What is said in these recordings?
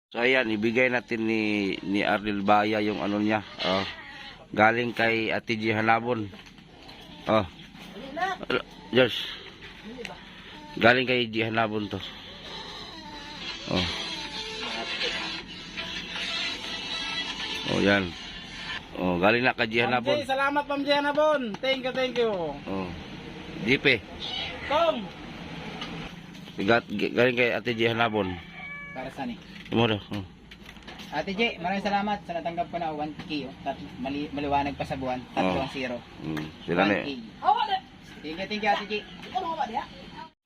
So ayan, ibigay natin ni Arnel Baya yung ano niya. Galing kay Ate G Hanabon. George. Galing kay G Hanabon to. Yan. Galing na kay G Hanabon. Salamat Ma'am G Hanabon. Thank you. Jipe. Tom. Galing kay Ate G Hanabon. Para saan Muro. Ate J, maraming salamat sa natanggap ko na 1K. Maliwanag pa sa buwan. 3-0. Sila na Thank you Ate J.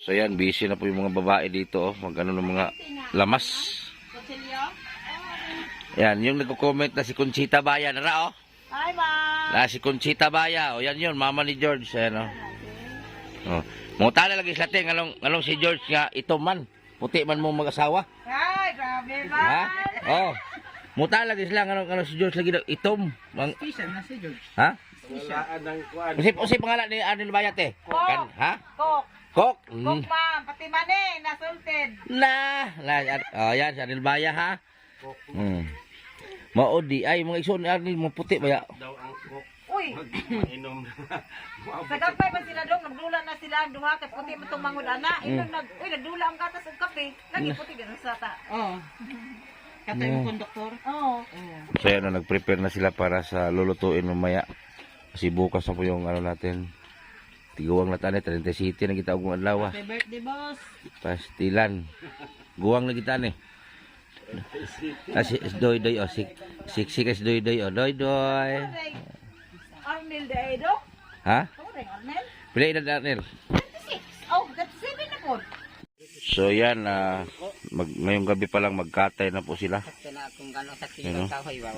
So yan, busy na po yung mga babae dito. Magano ng mga lamas. Yan, yung nagko-comment na si Conchita Baya. Nara Hi ma. Si Conchita Baya. Yan yun, mama ni George. Ayan Muta na lagi sa ting. Anong si George nga ito man. Puti man mong mag-asawa. Ay, grabe ba? Ha? Muta lagi sila. Anong si George lagi itom. Special na si George. Ha? Special. Kasi pangalan ni Arnel Baya te. Kok. Ha? Kok. Kok. Kok ma'am. Pati mani. Nasulted. Yan, si Arnel Baya ha. Maodi. Ay, mga ison ni Arnel mo puti ba ya? Uy. Sa gagpay pa sila dong. Nagdula na sila. Duha kay puti mo itong mangod ana. Uy, nagdula ang gatas ng kape. Lagi puti ganun sa ta. Katay mo konduktor. So yan, nag-prepare na sila para sa lulutuin mamaya. Kasi bukas na po yung ano natin. Tiguang na tani, 30 City na kita og adlaw. Happy birthday, boss. Pastilan. Guwang na kita ni. Si doy siksikas doy doy. Arnel de Edo? Ha? Arnel? Pila edad Arnel? 26. Oh, 27 na po. So yan, ngayong gabi pa lang magkatay na po sila. Kung gano'ng saksi yung kahoy ba?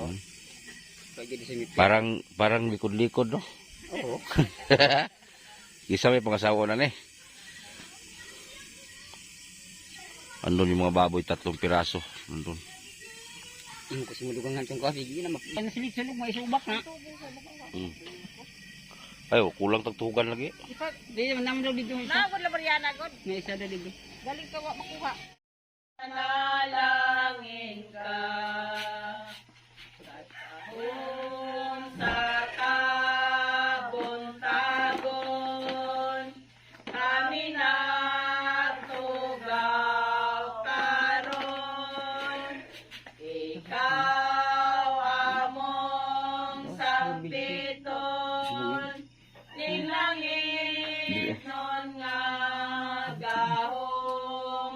Parang likod-likod, no? Oo. Isa may pangasawa na ni. Andun yung mga baboy, 3 piraso. Andun. Yung kasi madugangan itong coffee, hindi na masilig-silig, may subak na. Ay, kulang tagtugan lagi. Hindi naman daw dito isa. Nagod la Mariana god. May isa daw dito. Galing ka wa makuha. Nanalangin ka sa tabon-tabon, kami natugaw karon. Ikaw among sampiton, ning langit nun nga gahom,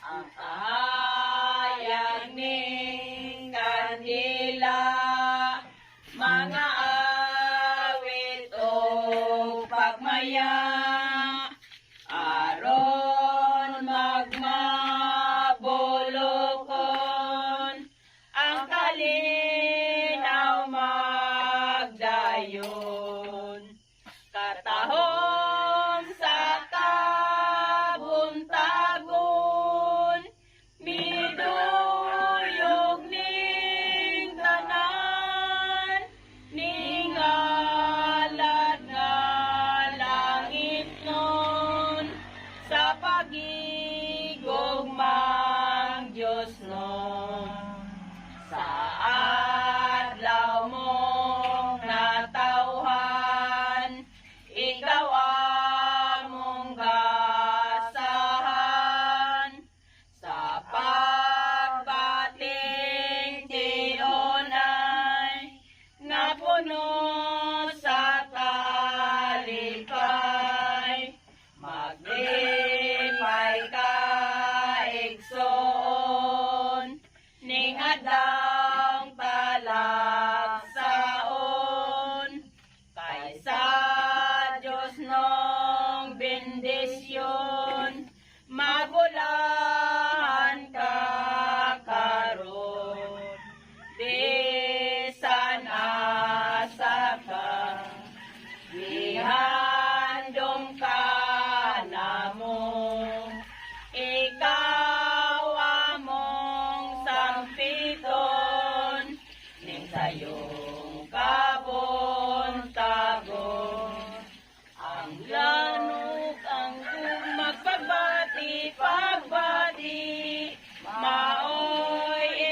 ang kahayag ning kandila, mga awit o pagmaya, aron magmabulokon, ang kalinaw magdayon, katahom sa tabon-tabon, miduyog ning tanan, ning alad nga langit nun, sa pagigugmang Diyos nun. Sa adlaw mong natawhan, ikaw among gasahan, sa pagbating tionay, nga puno sa talipay, maglipay ka igsoon, ning adang talagsaon, kaysa Diyos nung bendisyon, magulahan ka karon, bisan asa ka, ihandom ka namo, ikaw among sampiton, ning sayong kabon-tagon, ang lanok ang magpagbati, maoy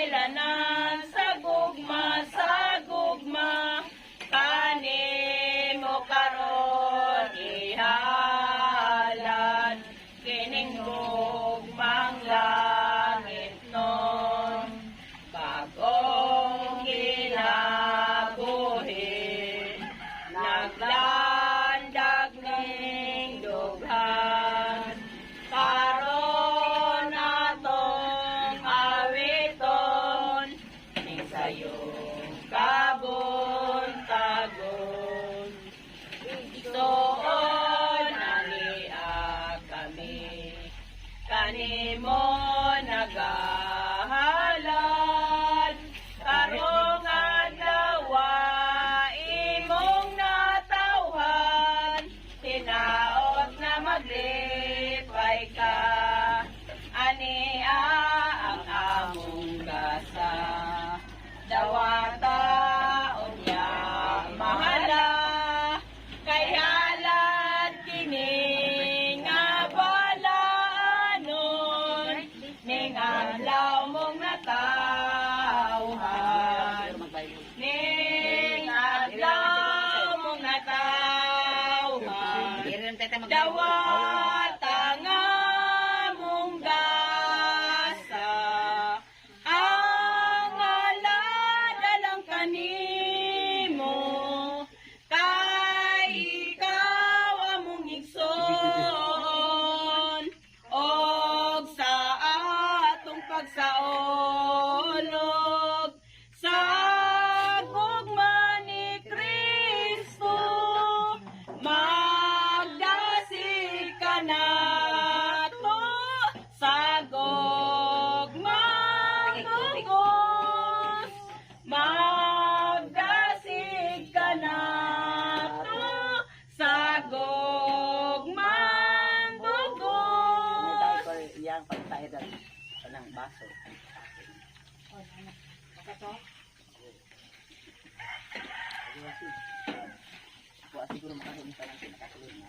Siguro makasunod pa lang sila nakasunod na.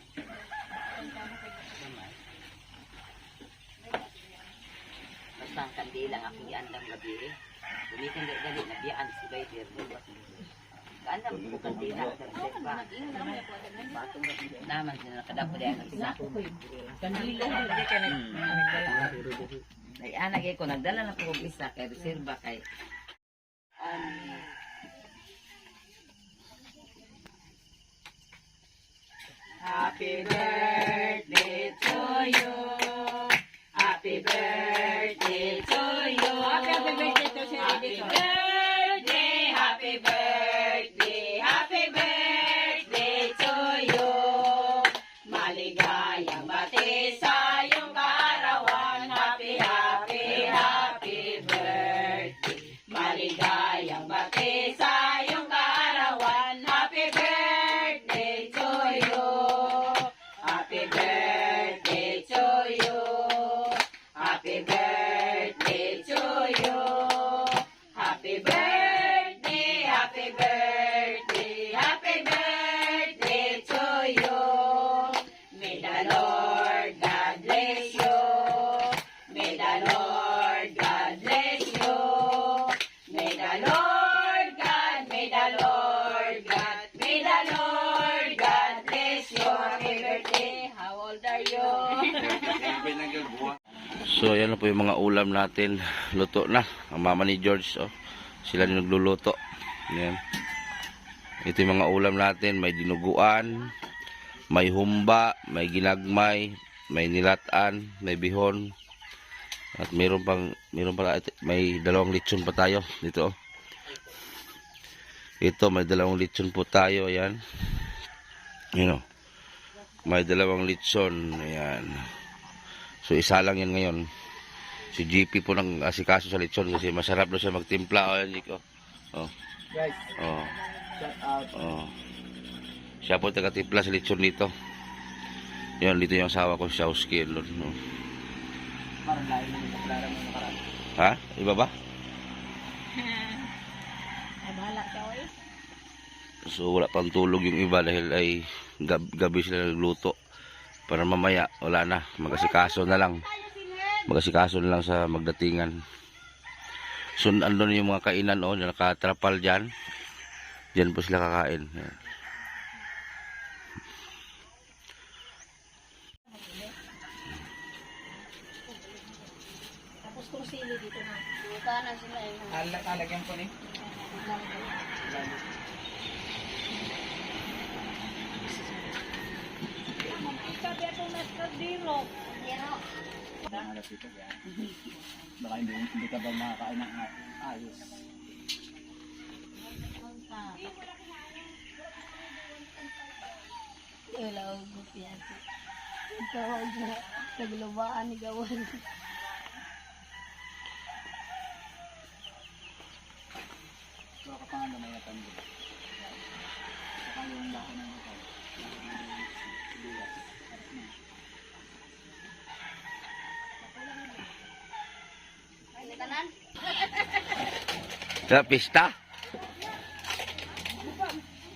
Basta ang kandila nga kuyaan lang gabi eh. Bumikan gani nabiyaan si Bayder. Kaanam ko kandila sa reserva. Naman sila nakadapo diyan sa kandila lagi ka nagdala. Ay anak ko nagdala na ko isa kay reserva kay Happy birthday to you. Happy birthday to you. Happy birthday to you. Happy birthday, happy birthday, happy birthday to you. Maligayang bati sa iyong kaarawan. Happy, happy, happy birthday. Maligayang bati sa iyong kaarawan. Happy birthday to you. Happy birthday to you. Happy birthday to you. Happy birthday, happy birthday, happy birthday to you. May the Lord God bless you. May the Lord God bless you. May the Lord God, may the Lord God, may the Lord God bless you. Happy birthday. How old are you? So ayan na po yung mga ulam natin. Luto na. Ang mama ni George, oh. Sila din nagluluto. Ayan. Ito yung mga ulam natin. May dinuguan, may humba, may ginagmay, may nilatan, may bihon. At mayroon pang may dalawang lechon pa tayo dito, oh. Ito may dalawang lechon po tayo. Ayan. Ayan, oh. May dalawang lechon. Ayan. So isa lang yan ngayon. Si GP po nang asikaso sa lechon kasi masarap na siya magtimpla. O yan, Chico. Oh. Guys, Oh. shout out. Oh. Siya po taga-timpla sa lechon dito. Yan, dito yung asawa ko, Shawski. No? Parang lain mo sa klara mo nakaraan. Ha? Iba ba? Ay, bahala ka, oy. So wala pang tulog yung iba dahil ay gabi sila nagluto. Para mamaya, wala na. Mag-asikaso na lang. Mag-asikaso na lang sa magdatingan. So, andun yung mga kainan, oh, nakatrapal dyan. Dyan po sila kakain. Yan. Tapos kung sili dito na. Buka na sila eh. Alagyan ko ni. Sabi ako nagkadiro. Hanap ito yan. Baka hindi ka ba makakain ng ayos. Wala ko gupiyan. Ikaw na naglubaan ni Gawan. Baka pa nga namayatan din. Saka yung bako ng ito. Sa pista.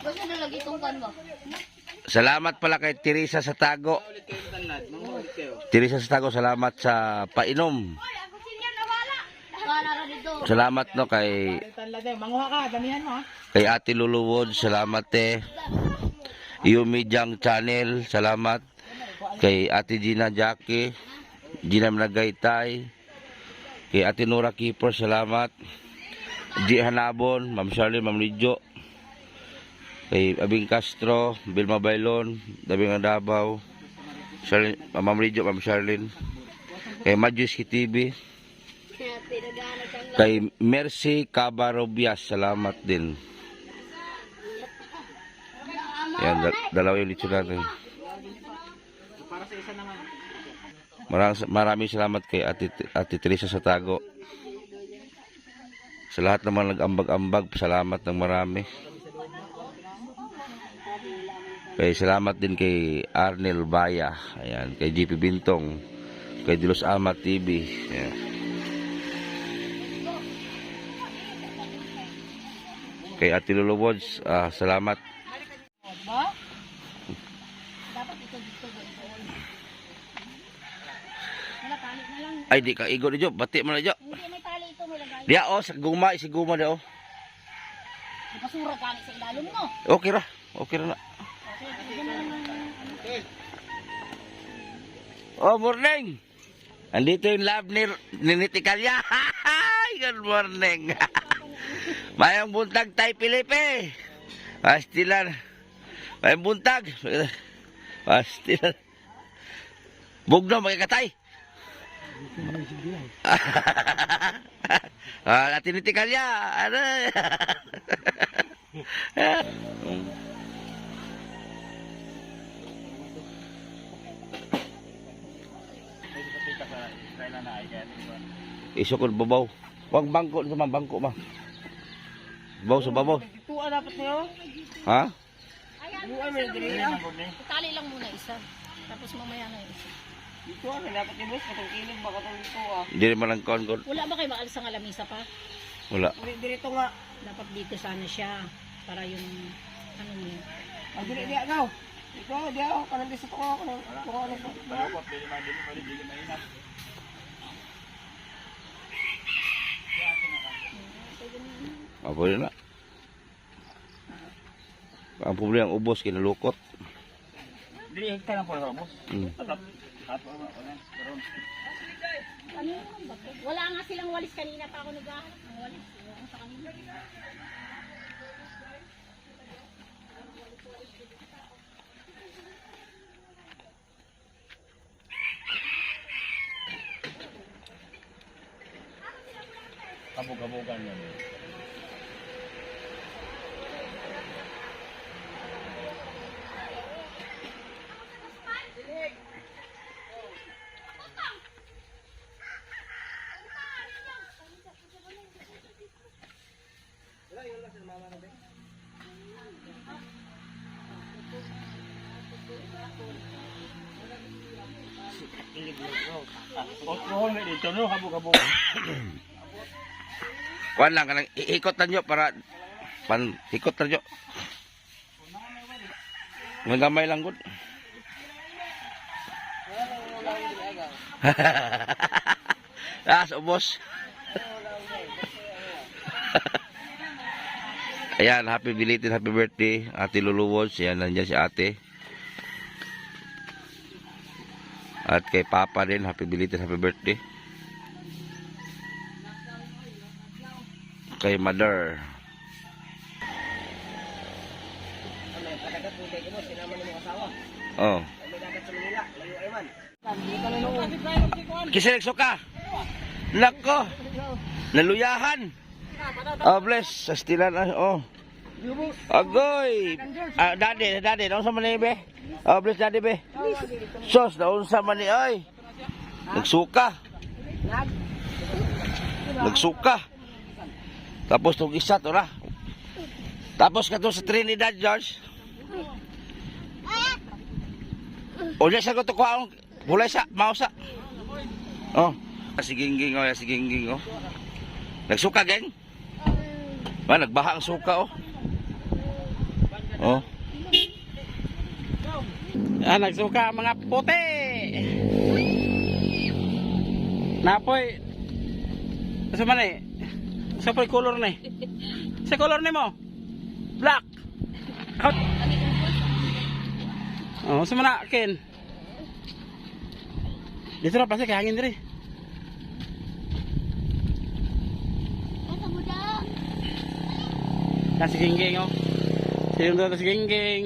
Basta na lagi itong kan ba? Salamat pala kay Teresa sa Tago. Ulit kayo tanlad. Mga ulit kayo. Teresa sa Tago, salamat sa painom. Para dito. Salamat no kay Tanlad eh. Manguha ka. Damihan mo ha. kay Ate Luluwod, salamat Yumi Jang Channel, salamat. Kay Ate Gina Jackie, Gina Nagaytay, kay Ate Nora Keeper, salamat. G. Hanabon, Ma'am Charlene, Ma'am Lidjo, kay Abing Castro, Vilma Bailon, Dabing Adabaw, Charlene, Ma'am Lidjo, Ma'am Charlene, kay Majuski TV, kay Mercy Cabarobias, salamat din. Yan, dalawa yung lechon natin. Para sa isa naman. Maraming salamat kay Ate Teresa sa Tago. Sa lahat naman nag-ambag-ambag, salamat ng marami. Kay salamat din kay Arnel Baya, ayan, kay GP Bintong, kay Dilos Ama TV. Ayan. Kay Ate Luluwods, salamat. Ba? Dapat ito dito doon. Wala tali na lang. Ay, di ka igo ni Jo. Bati mo na Jo. Hindi may tali ito may lagay. Diya, oh, sa guma, isiguma na, oh. Basura tali sa ilalim mo. Okay ra. Okay ra na. Okay, bigyan mo naman ano. Oh, morning. Andito yung lab ni Nitikalya. Good morning. Mayang buntag tay Pilipe. Pastilan. Mayang buntag. Pastilan. Bugno magkakatay. Ati Nitikalya. Ano? Isukod babaw. Huwag bangko sa mga bangko ma. Babaw sa babaw. Tuwa dapat niyo. Ha? Buwan mo diri. Tali lang muna isa. Tapos mamaya na isa. Dito ano dapat ni boss katong kilig ba katong dito ah. Hindi naman ang kon. Wala ba kayo maalis ang lamisa pa? Wala. Dito nga. Dapat dito sana siya para yung ano niya. Dili dia gaw. Ito dia kanang dito ko kanang ko ano. Pwede na. Ang problema ang ubos kinalukot. Dili hektar lang po sa boss. Ano ba? Wala nga silang walis kanina pa ako naghahanap ng walis. Wala sa kanina. Kabog-kabogan yan. Dito no, kabog-kabog. Kuan lang kanang iikot na nyo para ikot na nyo. Magamay lang gud. Ubos. Ayan, happy belated happy birthday Ate Luluwods. Ayan, nandiyan si ate. At kay Papa din, happy belated happy birthday. Kay Mother. Oh. Kisilig suka. Nako. Naluyahan. Oh, bless. Sa stilan. Oh. Agoy. Daddy. Daon sa mani, be. Oh, bless, daddy, be. Sos, daon sa mani, oy. Nagsuka. Tapos itong isa to na. Tapos ka to sa Trinidad, George. O niya sa ko to kuha ang bulay sa, mausa. Oh. Si Gingging, oh. Si Gingging, oh. Nagsuka, geng. Nagbaha ang suka, oh. Oh. Ah, nagsuka mga puti. Napoy. Asa man eh? Sa poy color ni. Sa color ni mo. Black. Out. Oh, sa mana ken. Dito na plastic hangin diri. Dan si Gingging oh. Sino doon si Gingging?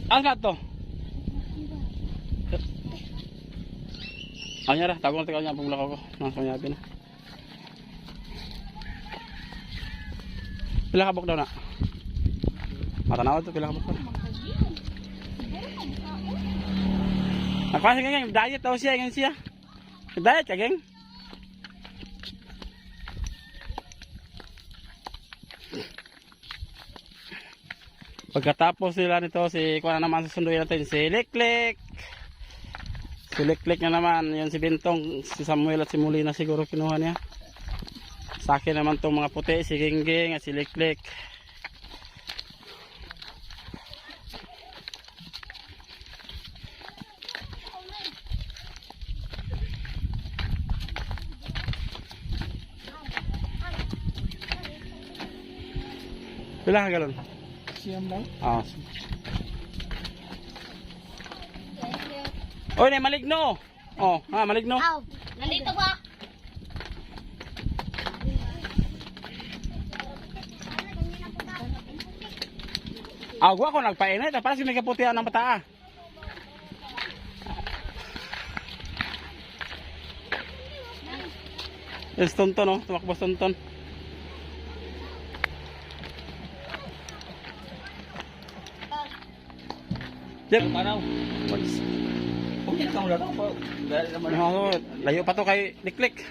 Ang to? Anya ra, tagong tikaw niya pumula ko. Nang sanyabi na. Pila ka bok daw na? Matanaw to pila ka bok. Nakasi geng, diet daw siya, geng siya. Diet ka geng? Pagkatapos nila nito, si kuha na naman susunduin natin, si Liklek. Si Liklek na naman, yun si Bintong, si Samuel at si Molina siguro kinuha niya. Sa akin naman tong mga puti, si Gingging at si Liklik. Pila ka galon? Siyam lang. Ah. Oy, na maligno. Oh, maligno. Aw, nandito ba? Agwa ko nagpainit, para si may kaputihan ng mata. Yes, tonton, no? Tumakbo tonton. Jep. Layo pa to kay Liklik.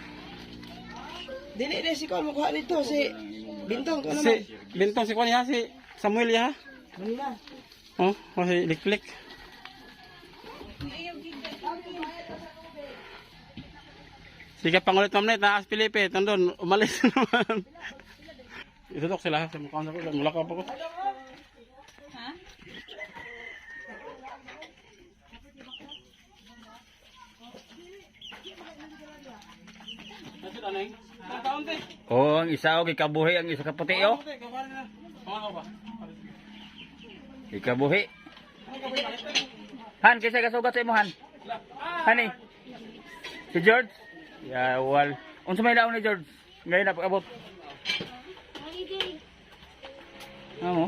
Dili si Kuan mo kuha dito si Bintong ko naman. Si Bintong si Kuan ya, si Samuel ya. Manila. Oh, si Liklik. Sige pangulit mamnet na as Pilipe, tandon umalis naman. Itutok sila sa mukha sa ko, mula ka pa ko. Oh, ang isa og ikabuhi, ang isa kaputi oh. Ikabuhi. Han, kisa kasugat sa imo Han? Hani? Si George? Ya, wal. Unsa may laon ni George? Ngayon na pag-abot. Ano?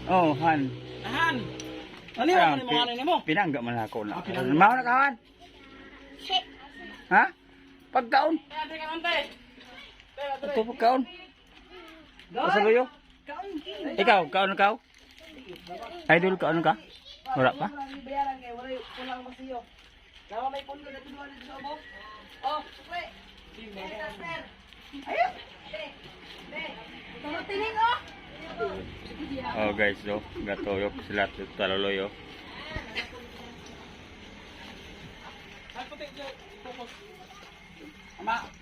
Oh, Han. Han. Ano yung mga mo? Pinangga man ako na. pinangga. Mao na kawan? Ha? Pagkaon? Ito pagkaon? Kasaluyo? Ikaw, kaon ka? Idol kaon ka? Wala pa? Oh guys, so gatoyok sila taloloyo.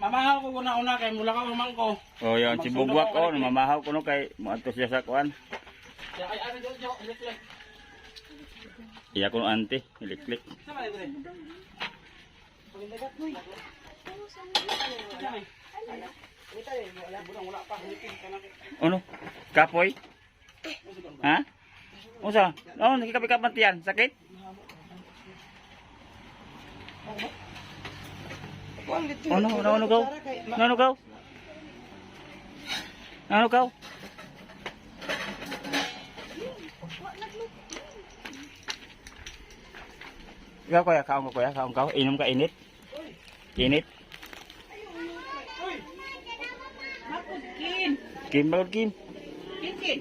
Mamahaw ko una kay mula ka mamang ko. Oh, yan si Bugwak oh, mamahaw ko no kay moadto siya sa kuan. Iya ko no ante, iliklik. Ano? Kapoy? Ha? Unsa? Oh, nakikapikap man tiyan, sakit? Ano kau? Ano kau? Ano kau? Ikaw kuya, kaong kau, inom ka init? Init? Kim, bakit Kim? Kin.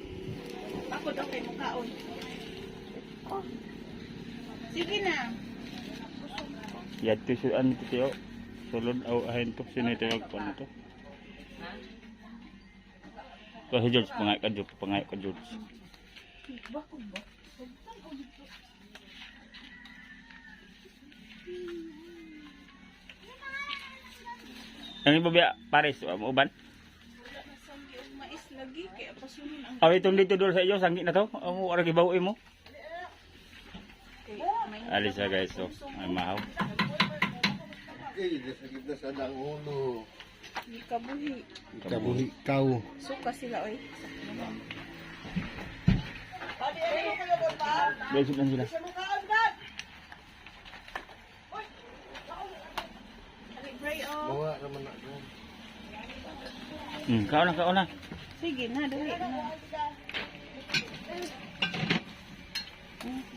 Bakod okay mo kaon. Sige na. Yadto si ano ito tiyo? Sulod aw ahin to, sino ito yung ano to? Kasi George, pangay ka George. Ano yung babiya? Paris, uban? Mais lagi kay pasunin ang Aw itong dito doon sa iyo, sanggit na to? Ang orang ibawi mo? Alis na guys, so ay mahaw. kabuhi. Kabuhi kau. Suka sila oy. Besok lang sila. Bawa naman ako. Kaon na. Sige na, dali na.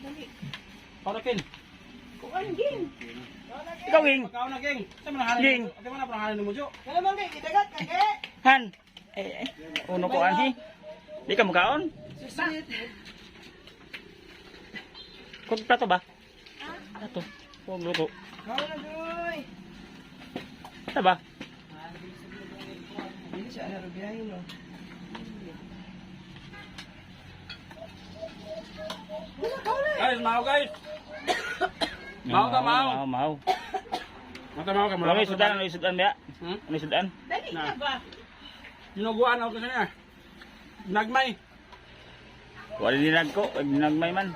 Dali. Parakin. Kuan gin. Ikaw, Ging. Kaon na Ging. Sa manahanin. Ging. Ate mo na panahanin mo jo. Han. Uno ko anhi. Di ka makaon? Kung plato ba? Plato. Huwag luto. Plato ba? Dili siya na rubiyahin no. Guys, mahaw guys. Mahaw ka, mahaw. Mahaw. Matamaw ka mo. Ano yung sudan ba? Hmm? Ano yung sudan? Dali na ba? Sinuguan ako kasi niya. Nagmay. Wala dinag ko, nagmay man.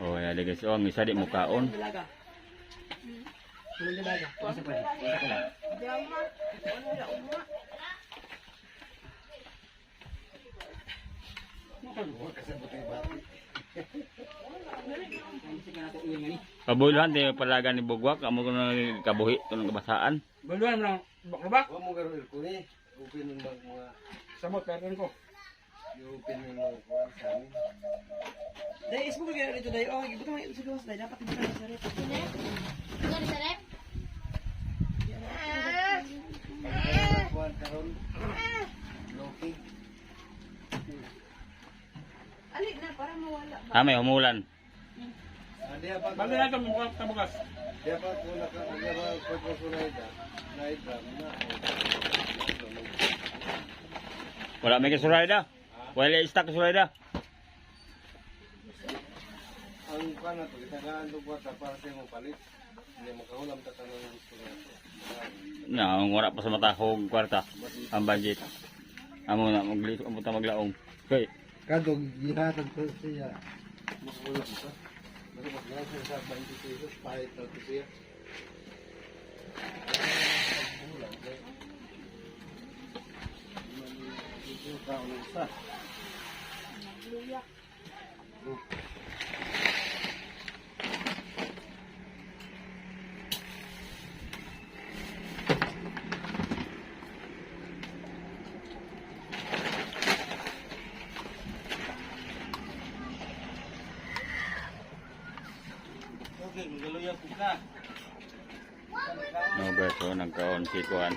Oh, ya guys, oh, ang isa di mukaon. Dalaga. Walang dalaga. Isa pa. Isa pa lang. Kabuluhan di palagan ni Bugwak, amo ko na kabuhi tunong kabasaan. Buluan mo lang. Bak-bak. Huwag mo garo ko ni. Open yung mga Sabot, perden ko. open yung mga kuwan sa amin. Dahil ismo ka gano'n dito dahil. Oh, ibutang mo ito sa gawas dahil. Dapat ito ka sa rep. Kuwan karon. Loki. Ali na, para mawala. Ah, may humulan. Dia pa Bali na ito, mukhang tabukas. dia pa ko dia pa ko sunaida. Naida na. Wala may kasurayda. Wala istak kasurayda. Ang kana to itagaan do buat para sa mo palit. Hindi makahulam ta tanong gusto nato. Na, ang wala pa sa mata ko kwarta. Ang budget. Amo na maglit amo ta maglaong. Kay, Kadong gihatag ko siya. Makahulam ta. Basta maglaso sa 20 pesos pahit na to siya. no guys, so nagkaon si Kuan.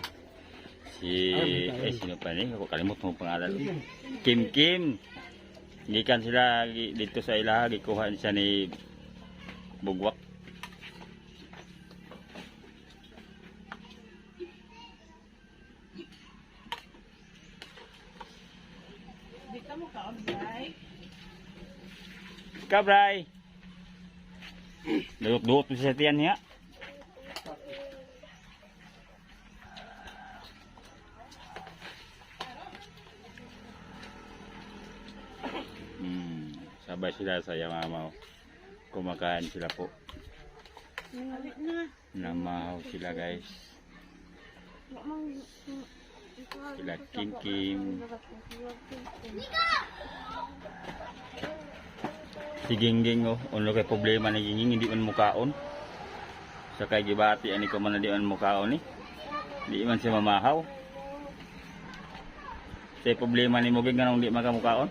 Sino pa ni? Ako kalimot mo pangalan. Kim Kim. Gikan sila dito sa ilaha, gikuha siya ni Bugwak. Di ka mo kaabay. Kabray. Duot-duot mo sa tiyan niya. Sabay sila sa Yamamaw. Kumakain sila po. Namahaw sila guys. Sila Kim Kim. Si Gingging oh. Ano kay problema ni Gingging, hindi man mukaon. Sa kay gibati ani ko man di man mukaon ni. Di man siya mamahaw. Sa problema ni Muging ganong di makamukaon.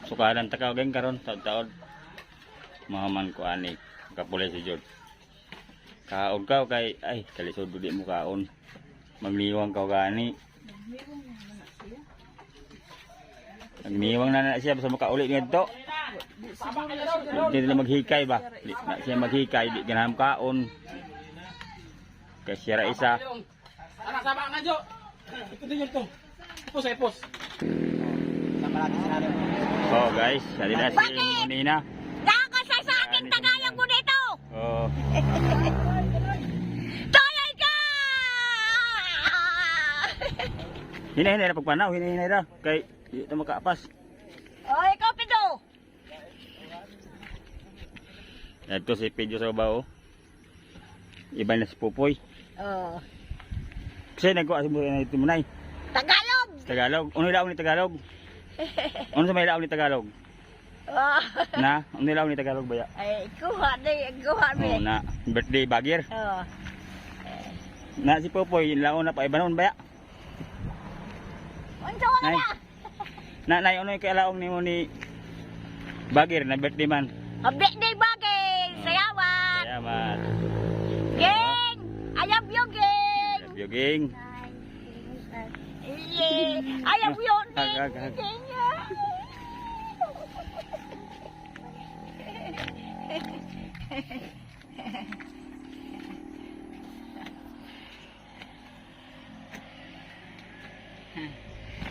Sukaran takaw geng karon taon-taon. Mahaman ko ani kapulay si Jod. Kaog ka kay ay kalisod di mo kaon. Magliwang ka gani. Nagniwang na siya sa makauli ngadto. Di na maghikay ba? Di na siya maghikay di ganam kaon. Kay siya ra isa. Anak sama nga Jo. Ito din yun to. Ipos. Sama natin sa natin. Oh guys, dali na si Nina. Nakakasay sa akin tagayang mo dito! Oh. Toyoy ka! Hinay na pagpanaw, hinay ra kay di ta makaapas. O, ikaw, Pido! Ito si Pedro sa bao. Iba na si Pupoy. Oh. Kasi nagkuha si Buhay na ito munay. Tagalog! Tagalog. Ano ilaw ni Tagalog? Ano sa may ilaw ni Tagalog? Oh. Na? Ano ilaw ni Tagalog ba ya? Ay, kuha Oh, mi. na. Birthday bagir. Oh. Na si Pupoy, ilaw na pa. Iba noon ba ya? Unsa wala Nay. na? Na, ano yung kailaong ni mo ni bagir na birthday man? Abik day bagay! Sayawan! Kaya man. Geng! Ayam yo, geng! Yuging. Iye! Ayam yo, Hag. geng!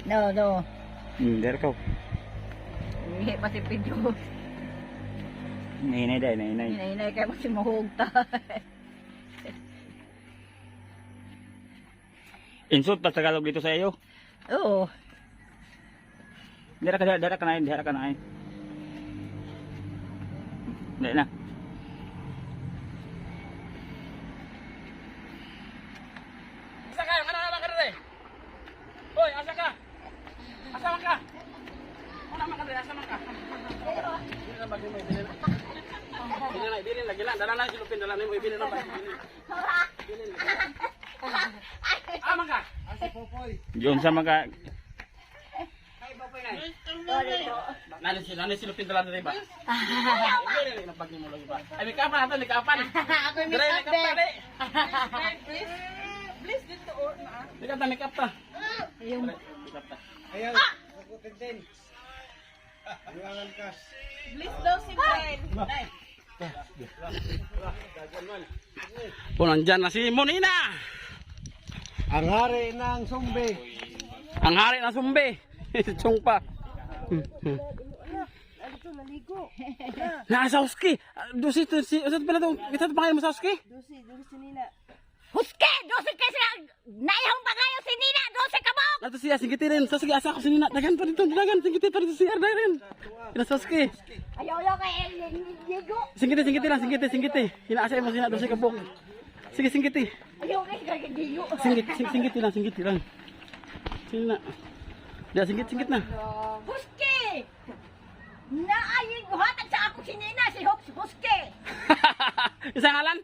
No, no. There ko. Hindi pa si Pedro. Nainay day, nainay. Hinay kayo kasi mahugta. Insult pa Tagalog dito sa iyo. Oo. Dira ka na. Dili na. Asa ka? Ano naman ka rin? Hoy, asa ka? Asa man ka? Ano naman ka rin? Asa man ka? Dili na bagay mo, dili na. Dili na, gila. Dala na silupin, dala na mo, ibili na ba? Dili na. Aman ka? Asa Popoy? Diyon sa mga... Nani silupin dala na rin ba? Dili na bagay mo lang ba? Ay, may kapan natin, may kapan. Ako yung Dili, may kapan, dili. Please, dito or na. May kapan, may kapan. Yung Ayaw, sagutin din. Iwangan kas. please daw si Brian. O, nandyan na si Monina. Ang hari ng sumbi. Ang hari ng sumbi. Chong pa. Nakasauski. Dosi to si usat pala to. Kita pangalan mo sauski? Dosi nila. Huske! Dosi kasi naihong pa kayo si Nina! Dosi ka mo! Ato siya singiti rin. Sauski asa ko sinina. Dagan pa dito. Dagan singiti pa dito si Arday rin. Ina sauski. Ayaw kay Diego! Singiti lang. Singiti. Hinaasa mo sina dosi ka bok. Sige singiti. Ayaw kay Diego! Singiti lang. Sina. Dia singit na. Huske! Naayong buhatan sa ako si Nina, si Huske! Isang ngalan?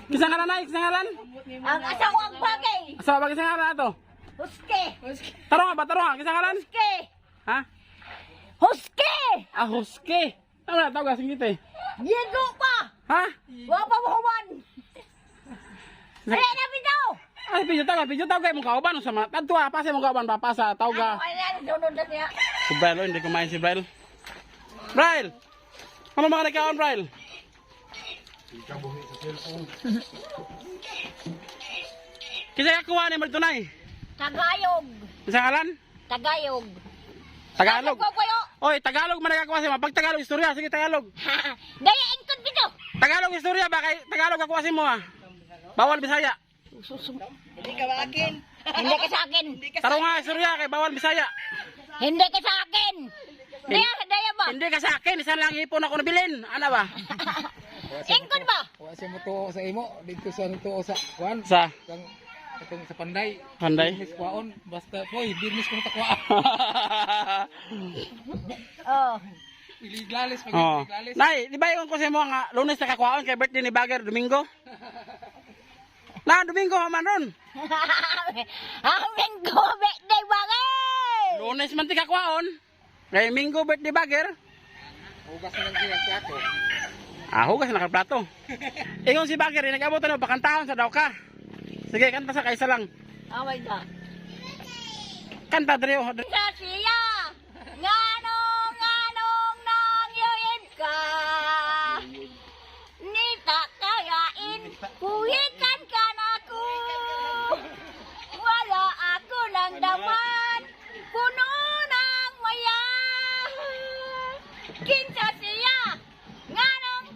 Isang ngalan? Ang asawang bagay! Asa ba isang ngalan ato? Huske! Tarong ba? Isang ngalan? Huske! Ha? Huske! Ah, huske. Ano na tawag singit eh? Diego pa! Ha? Wapa mo human! Ay, nabi daw! Ay, pidyo tawag mo kauban sa mga tadwa, pasa mo kauban papasa tawga. Ay, sunod na niya. Si Braille, hindi kumain si Braille. Braille! Ano mga nagkaon, Braille? Kisa kakuha ni Martunay. Tagayog! Isang ngalan? Tagayog! Tagalog. Ako kayo! Oy, Tagalog man nagkakuha si Pag Tagalog istorya, sige Tagalog. Daya, ingkod dito! Tagalog istorya ba kay Tagalog kakuha si mo ah. Bawal Bisaya. Hindi ka ba akin? Hindi ka sa akin! Tarong nga istorya kay bawal Bisaya. Hindi ka sa akin! Daya ba? Hindi ka sa akin, isang lang ipon ako nabilin. Ano ba? Ingkod ba? Wala siya mo tuo sa imo. Dito sa tuo sa kwan. Sa Itong sa panday. Panday. Business kwaon. Basta, hoy, business ko na takwaan. Oh. Iliglalis, Oh. pag-iliglalis. Nay, di ba yung ko sa mo nga Lunes na kakwaon kay birthday ni Bagger Domingo? Na Domingo man ron. Ang linggo, birthday bagay! Lunes man ti kakwaon. Kay Mingo birthday Bagger. Hugas na lang siya sa ako. Hugas na nakaplato. Ingon si Bagger, nag-abot na pakantahon sa daw ka. Sige, kanta sa kaisa lang. Oh my God. Kanta dre. Sa siya, nganong nang yuyin ka. Nita kayain, kuhikan ka na ko. Wala ako ng daman, puno ng maya. Kinsa siya, nganong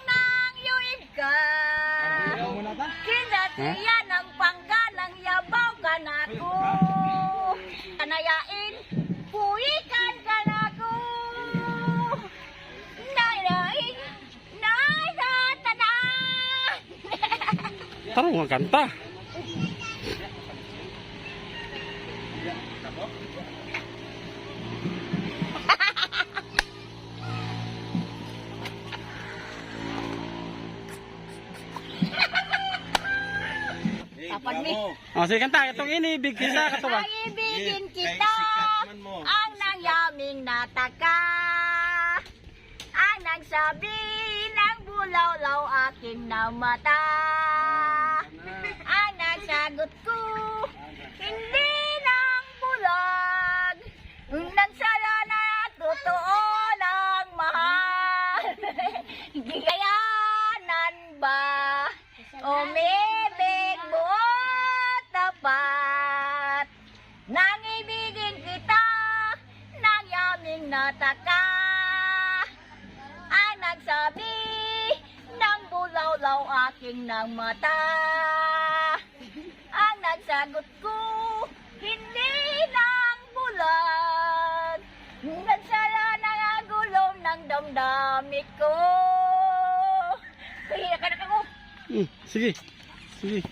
nang yuyin ka. Kinsa siya ng pangga ng yabaw ka na ko. Kanayain, puwikan ka na ko. Nairain, nairatanan. Tarong nga kanta. Kapan mi? Sige kanta, itong inibig kisa katuwa. Maibigin kita ang nangyaming nataka. Ang nagsabi ng bulawlaw aking na mata. Ang nagsagot ko, hindi ng bulag. Nagsala na totoo ng mahal. Hindi kaya umibig buot tapat. Nang ibigin kita, nang yaming nataka. Ang nagsabi ng bulawlaw aking ng mata. Ang nagsagot ko, hindi ng bulag. Nagsala ng agulong ng damdamit ko. Kaya ka na ko. Sige.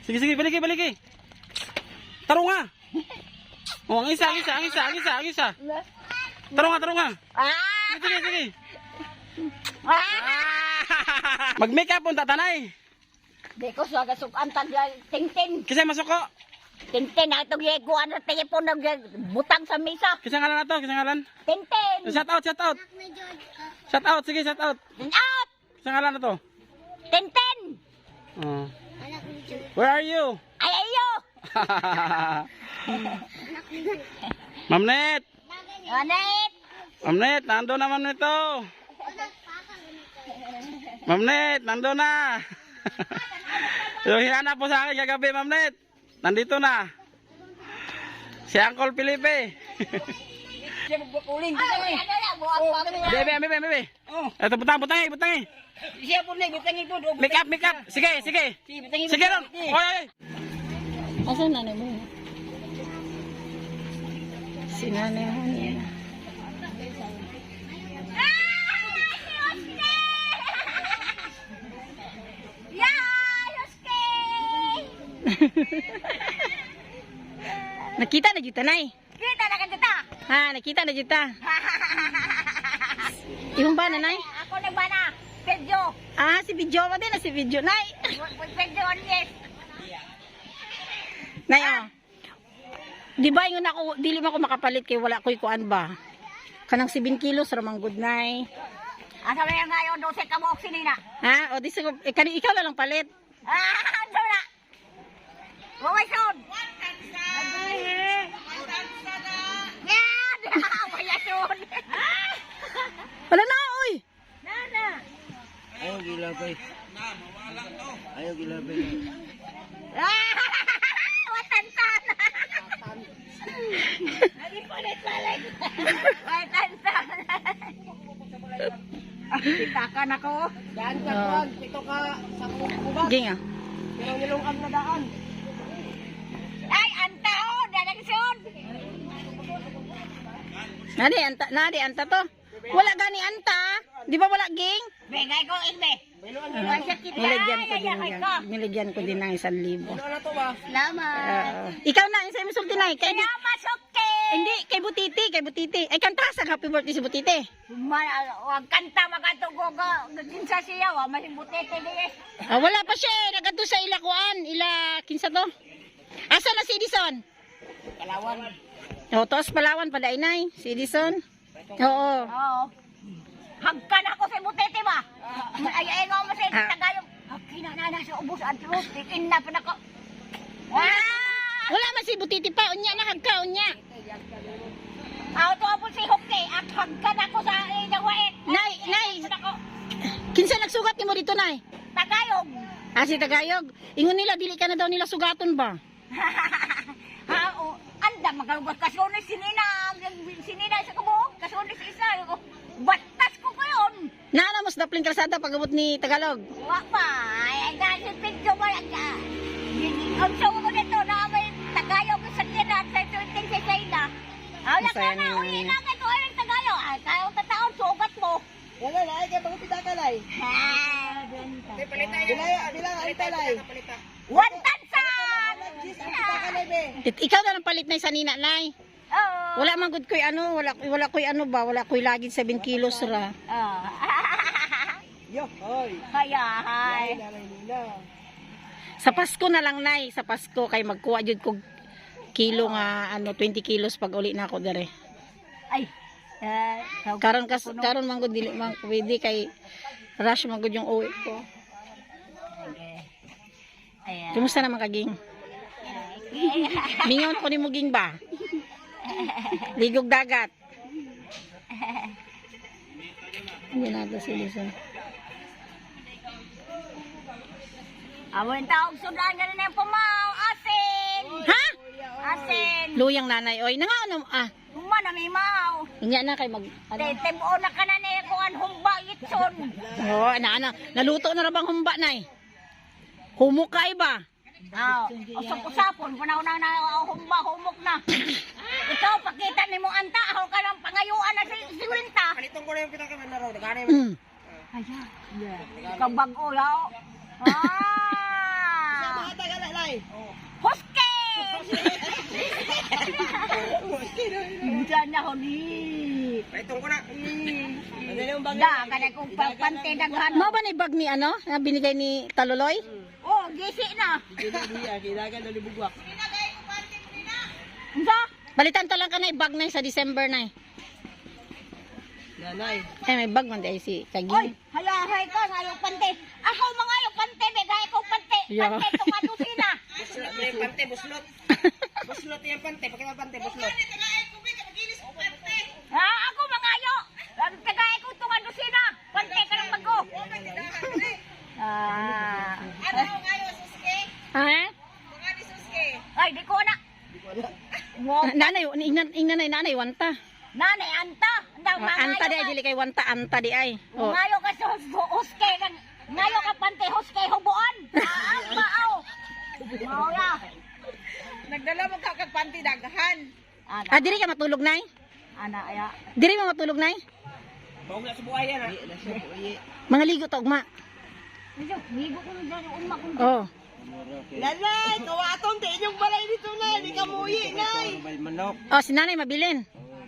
Sige, baliki. Tarong nga. Oh, ang isa. Tarong nga. Ah! Sige. Ah! Mag-make up punta tanay. Di ko sa gasukan tagya tingtin. Kasi masoko. Tintin na itong yeguan sa telepon ng butang sa mesa. Kasi ngalan na to, Tintin! Shout out. Sige, shout out. Out! Kasi ngalan na to. Tintin! Oh. Where are you? Ay, ayo! Ma'am Net, Anet! nando naman nito. Ma'am Net, nando na. Yung hinanap po sa akin kagabi, Ma'am Net. Nandito na. Si Uncle Felipe. Ay, ano na, buwag pa. Bebe. Ito, butang eh. Siya po na, butangi po. Make up. Sige. Sige ron. Oy. Asan na mo? Si nanay mo niya. Nakita na juta nay. Kita na ka dito. Ha, nakita na juta. Imong ba nanay? Ako nagbana. Pedyo. Ah, si Video mo din, si Video nay. Pedyo on yes. Nay oh. Di ba yun ako, dili man ako makapalit kay wala ko'y kuan ba? Kanang 7 kilos ramang good nay. Asa mo yung ngayon, 12 ka mo oksinina. Ha, o di siguro, kani ikaw na lang palit. Asa na. Waway soon. Yan! Waya soon. Wala na, oy. Nana. Ayaw gilabay. Watantan. Lagi palit-palit. Watantan. Sitakan ako. Daan ka kuwan, pito ka sa kubak. Ging ah. Pero nilungkang na daan. Ay, antao. Dadagsun. Nadi anta to. Wala gani anta. Di ba wala ging? Bigay ko igbe. Ay, sakit yan. Niligyan ko din ng 1,000. Ano na to ba? Salamat. Ikaw na, isa mo sulti na. Kay, Kaya masuki. hindi, kay Butiti. Ay, kanta sa happy birthday si Butiti. Wag kanta magatugo ga ginsa siya wa malimbutete di. Ah, wala pa siya eh. Nagato sa ilakuan. Kinsa to? Asa na si Edison? Kalawan. O, toos Palawan pala inay. Si Edison. Oo. Oo. Hagkan ako sa butete ba? Ay nga mo sa tagayong. Kinanana sa ubos at rot. Tikin na pa nako. Wala man si Butiti pa. Unya na hagka, unya. Auto po si Hokke at hagkan ako sa inawait. Nay. Nako. Kinsa nagsugat mo dito, nay? Tagayong. Ah, si Tagayog. Ingon nila, dili ka na daw nila sugaton ba? Anda magalugas kasunis sinina sa kubo. Kasunis isa. Batas ko ko yun. Naana mas dapling kalsada pagabot ni Tagalog. Wa pa. Ay, ganyan picture ba yan ka? Ang sawa ko dito na may tagayong sa tiyan sa 20 sa China. Wala ka Masaya na. naman Uli yan. na kayo ay tagayong. Ay, kayo tataon. Sugat mo. Wala na, ay kaya pagupita ka lay. Bilang ang talay. One tansan! Jis, ang pita ka lay be. Ikaw na lang palit na sa nina, nay. Oo. Wala man gud koy ano, wala koy ano ba, wala koy lagi 7 kilos ra. Yo, hoy. Hayahay. Nanay nila. Sa Pasko na lang, nay, sa Pasko kay magkuha jud kog kilo nga 20 kilos pag uli na ako dire. Ay. Karon man gud dili man pwede kay rush man gud yung uwi ko. Ayan. Kumusta naman kaging? Mingon ko ni muging ba? Ligog dagat. Hindi na ito si Lisa. Awon taog sudan ganun na yung pumaw. Asin! Ha? Asin! Luyang nanay, oy. Nangaano, Uma na may maw. Inya na kay mag, Tebo na ka na niya kung an humba itson. oh, naluto na ra bang humba, nay? Humok ka iba. Usap-usapon, panahon na humba-humok na. Ikaw, pakita ni mo anta, ako ka ng pangayuan na si Winta. Palitong ko na yung pinakaman na raw. Nagana yung Mm. Ikaw bago, yaw. mga tagalalay. Huske! Diyan na ko ni. Palitong ko na. Nagana yung bagay. Da, kada kong pante daghan. Mo ba ni bag ni ano, na binigay ni Taluloy? Oh, gisi na. Kinagan na libugwak. Unsa? Balitan to lang ka na bag na sa December na. Nanay. May bag man di si Oy, Kagi. hayahay ka, ngayong pante. Ako mga yung pante, gaya kong pante. Yeah. Pante itong adusina. Buslot na yung pante, buslot. Buslot yung pante, pakita pante, buslot. Ha, ako mga ayo. Kagaya ko itong adusina. Pante ka ng bago. Ha? Ay, di ko na. Nanay, ingnan nanay wanta. Nanay, anta. Anta di ay dili kay wanta, anta di ay. Oh. Ngayo ka sa huske. Ngayo ka pante huske hubuan. Maaw. Mao na. Nagdala mo kakagpanti dagahan. Ah, diri ka matulog nay? Ana, aya. Diri mo matulog nay? Bawag na sa buhayan ha. Mga ligo ta ugma. Medyo, migo ko na dyan. Unma ko. Oh. Nanay, kawaton, tiin yung balay dito na. Hindi ka muyi, nay. Oh, si nanay mabilin.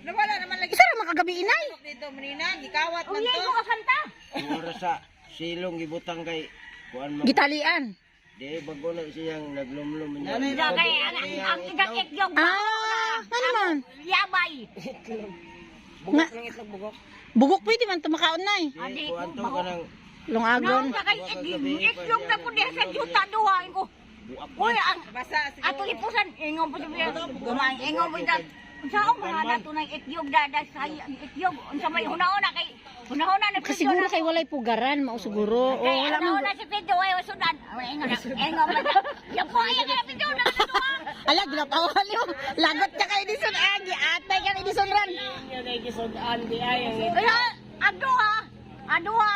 Nawala naman lagi Isa ra makagabi inay. dito, manina. Gikawat man Uy, to. ko ka kanta. Mura sa silong gibutang kay kuan mo. Gitalian. Di bago na siyang naglumlum niya. Nanay, Kaya ang igakik yung Ah, ano man? yabay. Bugok lang itlog, bugok. Bugok pwede man tumakaon nay. Adi, Kuan to ka ng Lungagon. Nakakay itlog na po diya sa juta duhain ko. Uy, ang Basa, ato ipusan, ingon po siya. Ingon po siya. Saan mga nato ng itlog dada sa itlog? Unsa may hunahuna kay hunahuna na Kasi siguro kay walay pugaran, mao siguro. Oh, Kaya wala man. hunahuna si Pedro ay sudan. Ingon ba? Yan po ay ang Pedro na duha. Ala, ginapawan yo. Lagot ka kay Edison Agi, atay ka kay Edison Ran. Kaya ang duha,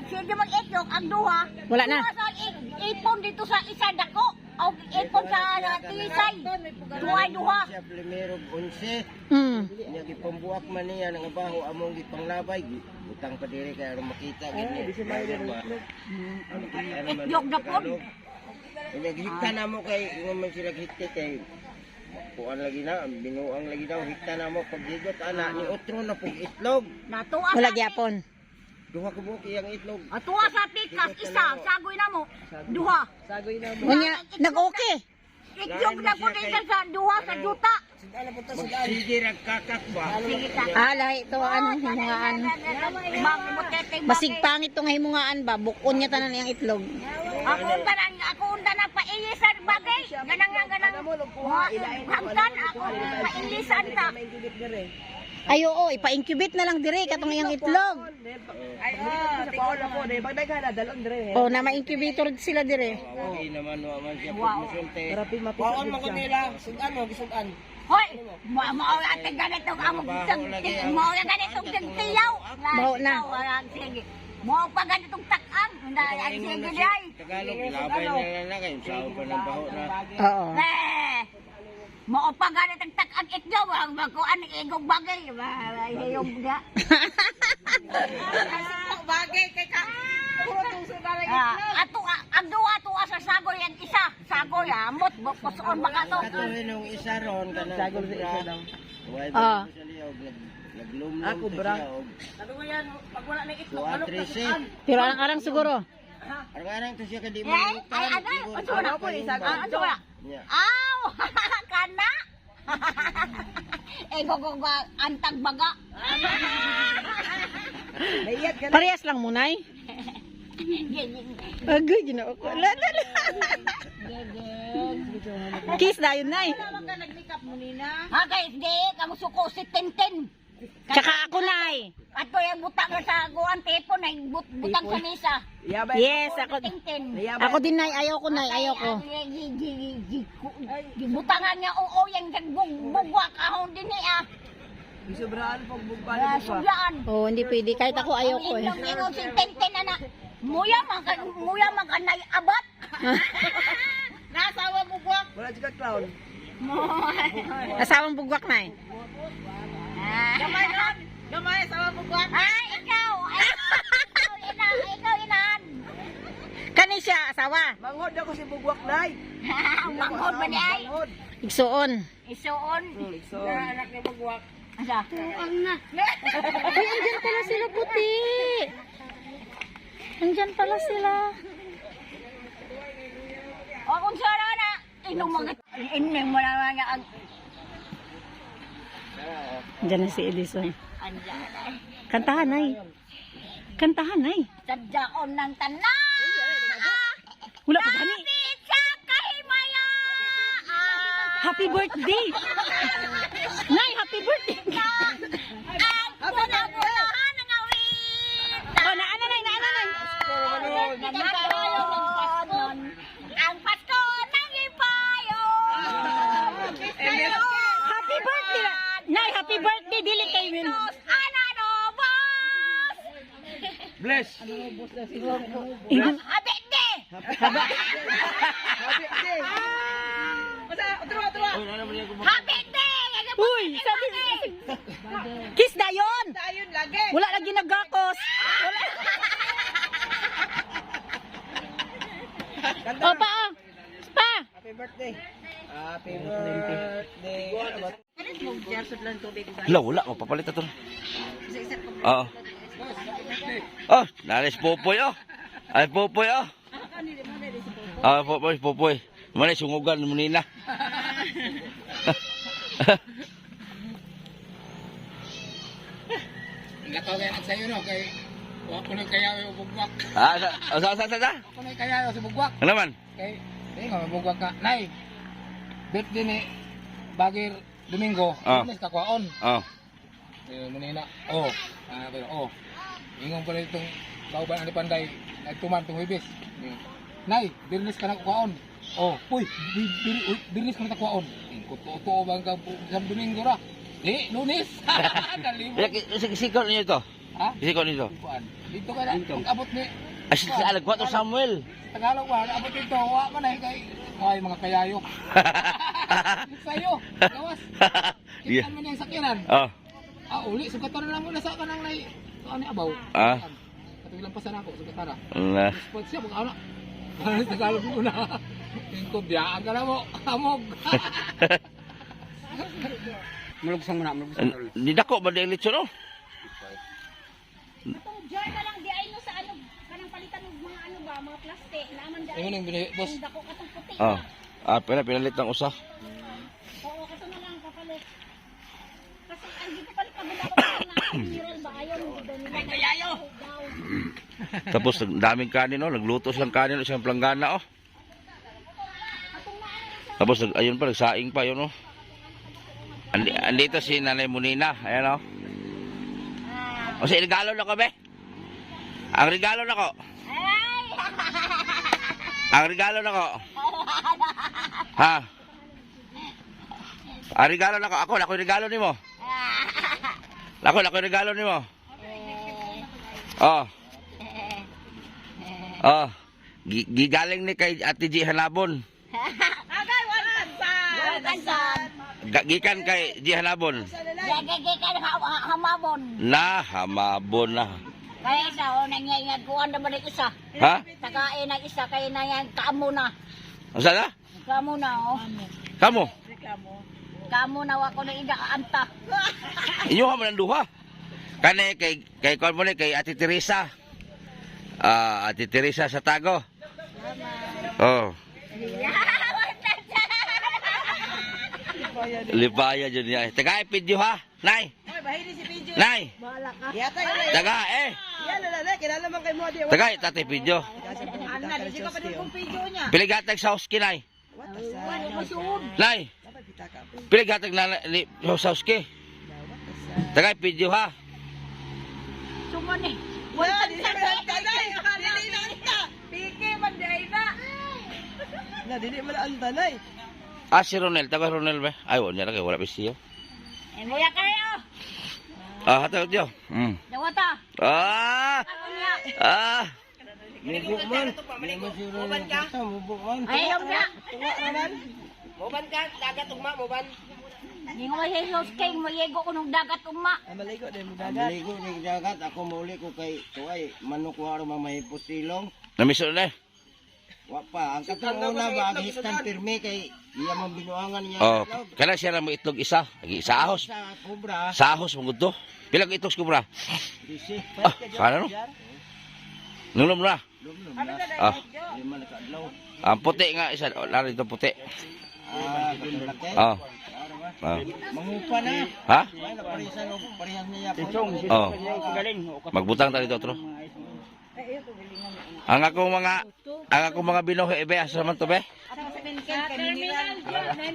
sige mag-itlog, ang duha. Wala na. Duha sa ipon dito sa isa dako. O ipon sa tisay. Duha. siya primero 11. Hmm. Niya gipambuak man niya ng abaho among gipanglabay. Butang pa diri kay aron makita gani. Itlog na po. Naghikta na mo kay ingon man sila hikti kay kuan lagi na, binuang lagi daw hikta na mo pagdigot ana ni otro na pug itlog. Natuwa Wala sa gyapon. Duha ka buok iyang itlog. Atuwa sa pikas, isa, sagoy na mo. Duha. Unya, nag-okay. Itlog na po dito sa duha sa juta. Sige rag kakak ba? Sige ka. Ah, lahi ito, ano, himungaan. Basig pangit itong himungaan ba? Bukon niya tanan yung itlog. Ako unta na pailisan bagay. Ganang. Hanggan ako pailisan ta. Ay, oo, ipa-incubate na lang dire katong iyang itlog. Ay, tiko na po. Bagdagan na, dalon dire. Oh, na ma-incubator sila dire. Okay naman wa man siya pagmusunte. Waon mo ko nila. Sugan mo, gisugan. Hoy, mao ate ganito ang mao ganitong tigtiyaw. Mao na. Sige. Mao pa ganitong takam. Sige day. Tagalog ilabay na lang kay sao pa ng baho na. Oo. Mao pa ganitong takam ityaw ang makuan igong bagay. Yung ga. Bagay kay ka. Puro tuso na lang. Ato ang duwa sa sagoy ang isa. Sagoy amot puson makato. Katuhin ng isa ron kanang sagol sa isa daw. Ah. Naglumlum Ako, sa bra. siya og Ano mo yan? Pag wala na itlog, tuwa 13. Pero arang-arang siguro. Arang-arang to siya kadi mo. Ay, ano na po ano na? Aw, kana. Go antag baga. Naiyak ka na. Parehas lang munay. Agay, ginoo ko. La. Kiss na yun, nay. Okay, di kamu suko si Tintin. Tsaka ako, nay. Ato yung butang sa guan tepo na butang sa mesa. Yabay. Yes, ako. Tintin. Ako din, Nay. Ayaw ko, Nay. Ayaw ko. Butangan niya oo yung bugwa kahon din niya. Sobraan pag bugban. Sublaan. Oh, hindi pwede. Kahit ako ayaw ko eh. Inong si Tintin na muya man ka abat. Nasawa bugwa. Wala ka clown. Asawang bugwak, Nay. Gamay nun. Gamay, asawa bugwa. Ay, ikaw. Ikaw inan. Kani siya, asawa. Manghod ako si bugwak nay. Manghod ba niya ay? Manghod. Igsuon. Isuon. So, Anak ni bugwak. Asa? Tuang na. Ay, andyan pala sila, puti. Andyan pala sila. O kung sana na, inong mga ining mo na nga ang Andyan na si Edison. andyan. Kantahan, Nay. Kantahan, Nay. Sadyaon ng tanan. Wala pa gani. Kapit sa kahimaya. Happy birthday. Nay, happy birthday. Ang puna-punahan ng awit. Oh, naana, Nay, naana, Nay. Ang Pasko ng ipayo. Happy birthday. Nay, happy birthday. Dili kay Win. Ananobos. Bless. Abit de. Habit de. Uy, sabi Kiss dayon. ayun lagi. Wala lagi nagakos. Ganda. O, pa, oh. Pa. Happy birthday. Happy birthday. Ano ba? Wala. Mapapalit ito. Oo. Oh, nalis Popoy, oh. Ay, Popoy, oh. Ah, Popoy. Manay, sungugan mo nina. Lakaw kaya sa'yo no, kay ako na kaya yung bugwak. Ah, sa. Ako na kaya sa bugwak. Ano naman? Kay, hindi nga mabugwak ka. Nay, birthday ni Bagir Domingo, Lunes kakwaon. Oh. Manina, pero ingon pala itong kauban ni Panday, nagtuman itong wibis. Nay, birnis ka na kakwaon. Uy, birnis ka na kakwaon. Kuto bang ka sa Domingo ra? Lunes. Nalibot. Sikot niyo ito. Ha? Sikot niyo ito. Dito ka na, abot ni Ay, si Alagwa to Samuel. Tagalog ba? Abot dito, wa man ay mga kayayo. Sa'yo, gawas. Yeah. Kita mo na yung sakiran. Oh. Uli, sugatan na lang muna sa kanang nai. Ano ni abaw? Ah. Katulang pa sana ako, sugatara. Na. Spot siya, mga ano. Tagalog muna. Tingkod, biyaan ka na mo. Amog. Malugsang muna, Di dako ba dili no? Itong jar na lang di ay no sa ano kanang palitan ng mga ano ba mga plastic naman dai. Ayun yung binili, boss. Dako katong puti. Oh. Ah, pinalit ng usa. Oo, kato na lang kapalit. Kasi ang dito palit ka ba na mineral ba ayaw mo daw nila. Kayayo. Tapos daming kanin, no? Nagluto silang kanin, isang planggana, oh. Tapos ayun pa, nagsaing pa yun, no? Andito si Nanay Munina, ayan, oh. O si regalo na ko, be. Ang regalo na ko. Ay! Ang regalo na ko. Ha? Ang regalo na ko. Ako yung regalo ni mo. Ako yung regalo ni mo. Oh. Oh. Gigaling ni kay Ate G Hanabon. Agay walan sa. Gikan kay G Hanabon. Gagagay ka hamabon. Na, hamabon na. Kaya isa o nangyayag kuan na ba ng isa. Ha? Takain ng isa kaya nangyayag kaamo na. Asa na? Kaamo na o. Kamo? Kaamo na wako na ida kaanta. Inyo ka man ang duha. Kani kay kon mo ni kay Ate Teresa. Ah, Ate Teresa sa Tago. Oh. Lipaya dyan niya. Taga video ha, Nay. Oy, bahili si Pijo. Nay. Yata yun na. Taga Yan na, kilala man kay mo di. Taga tate video. Ana, di ka pa dun Pijo niya. Piligatag sa hoski, Nay. What the Nay. Piligatag na sa hoski. Taga video ha. suman eh. Wala, dili man ang tanay. Dili na anta. Piki man di ay na. Na, dili man ang tanay. Si Ronel, taga Ronel ba? Ay, wala na kayo, wala pa siya. Eh, muya kayo. Hatag diyo. Dawata. Ako niya. Mubo man. Di man si Ronel kata, mubo man. Ayaw niya. Moban ka, dagat ugma, moban. Hindi ko Jesus King, mayego ko nung dagat umma. Maligo din mo dagat. Maligo ni dagat, ako mauli ko kay tuway, manok ko araw mamahipos silong. Namiso na eh. Wa pa, ang katong una ba, agistan pirmi kay iya man binuangan niya. Kana siya lang mo itlog isa. Lagi sa ahos. Sa kubra, Sa ahos mong gusto. Pila ka itlog sa kubra? disi. Ano no? Nulom na. Ah, Lima na kadlaw. ang puti nga isa. Lalo ito puti. Katong laki. Ah. Mangupa na. Ha? Ay, naparisan o parehas niya po. Oh. Magbutang tayo dito, tro. Ang akong mga binuhi, be, asa man to, be?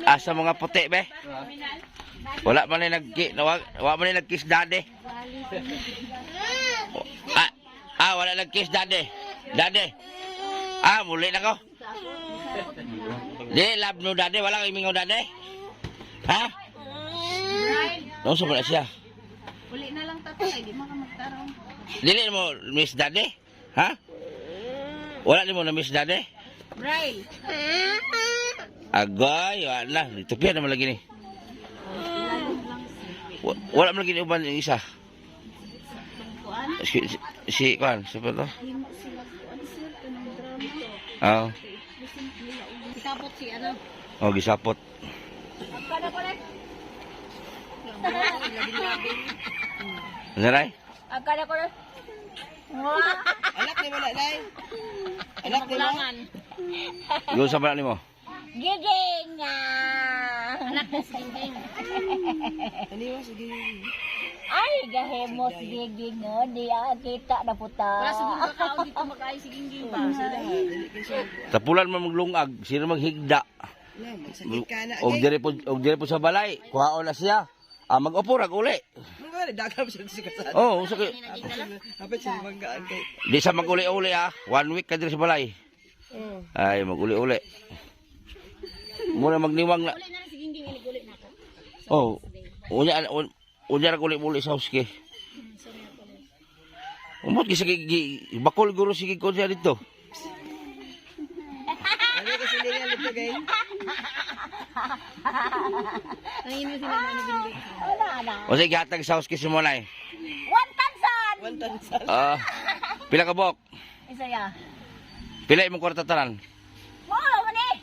Asa mga puti, be? Wala man ay nagkiss daddy. Wala nagkiss daddy. Daddy. Muli na ko. Di, love no daddy, wala kang imingaw daddy. Ha? Noon sa pala siya. Uli na lang tatay, di mo ka magtarong. Dili mo miss daddy? Ha? Wala ni mo na miss daddy? Braille. Agay, wala. Ito piya naman lagi ni. Wala man lagi ni uban yung isa. Si Kwan, siapa to? Isapot si ano. Gisapot. Naray? Akala ko na. Anak ni mo na, nay. Anak ni mo. Yung sa ni mo? Giging! Anak na si Ginging. Ano yun, sige. Ay, gahemos giging, no? Di kita na puta. Wala siguro kakao dito makain si Ginging pa. Tapulan mo maglungag, sino maghigda? Wala, magsakit ka na. Og dire po sa balay, kuhaon na siya. Mag-upo rag uli. Ano nga, dagat mo siya sa kasaan. Sakit. Hapit siya banggaan kay. Di sa mag-uli-uli 1 week ka dire sa balay. Ay, mag-uli-uli. Muna magniwang na. Uli na lang si Ginging, ilig-uli na ako. Unya rag uli-uli sa huski. Umot gisa bakol guro sige ko siya dito. Ano kasi hindi nga nito, gay? Nangin mo sila na Ginging. Wala na. O sige, hatag sa huski si Monay. 1,000! Wantan sa. Pila ka bok? Isa ya. Pila imong kwarta tanan? Wala man eh.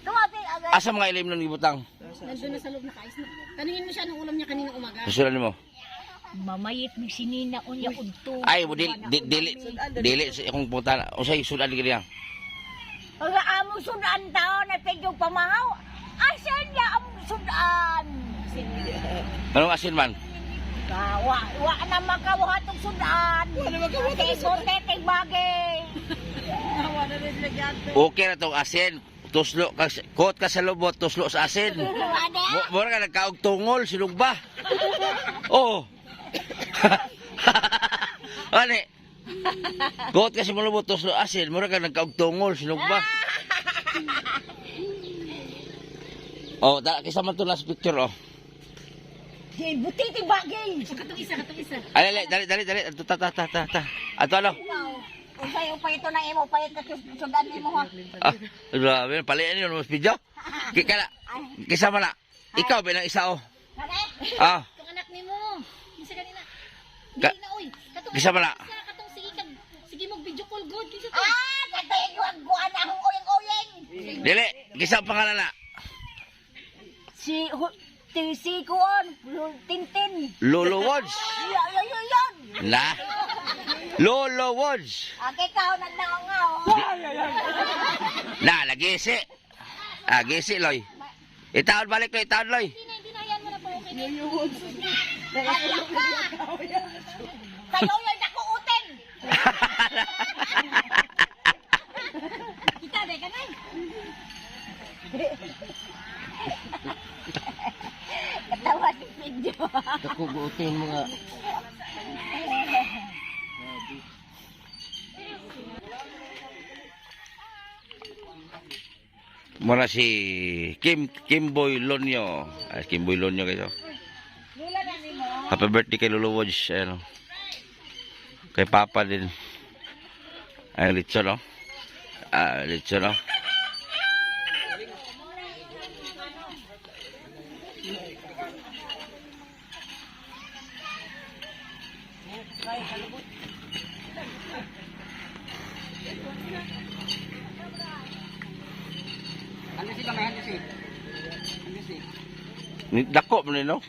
Tumapi agad. Asa mga ilim nang ibutang? Nandun na sa loob na kais na. Tanungin mo siya nung ulam niya kanina umaga. Susulan mo. Mamayit ng sinina unya udto. Ay, dili sa akong punta. O say sudan gid yan. Ang amo sudan taon na pedyo pamahaw. Asan niya ang sudan? Anong asin man? Wa na makawat ng sudan. Wa na makawat ng sudan. Kay bagay. Okay na tong asin. Tuslo ka, kot ka sa lubot, tuslo sa asin. Mura ka nagkaog tungol, sinug ba? Oo. Ani? Kot ka sa lubot, tuslo asin, mura ka nagkaog tungol, sinug ba? Kisa man ito last picture, Di butiti bagay. Katong isa. Dali. Ato ano? Kung sa'yo pa ito na imo, pa ito sudan mo ha. Grabe, palian yun, mas video. Kisa man na. Ikaw, bilang isa, Kani? Itong anak ni mo. Isa kanina. Dili na, oy. Katong Kisa man na. Katong sige mag-video call good. Kisa to. Katayuan ko ang uyeng-uyeng. Dili, kisa ang pangalan na. Si Kuon, Tintin. Lolo Woods. Yan. La. Lolo Woods. Ikaw nagnaungaw. Gisi. Gisi, Loy. Itaon balik, Loy. Itaon, Loy. Hindi na yan mo na po. Okay. Kayo yung nakuutin. Kita, deh, kan? Katawa si video. Nakugutin mo nga. Muna si Kimboy Lonyo. Ay, Kimboy Lonyo kayo. Happy birthday kay Lolo Wodge. Ayan, oh. Kay Papa din. Ay, litson, no? Litson, no? Ano si kamay? Ano si? Ano si? Dako mo no?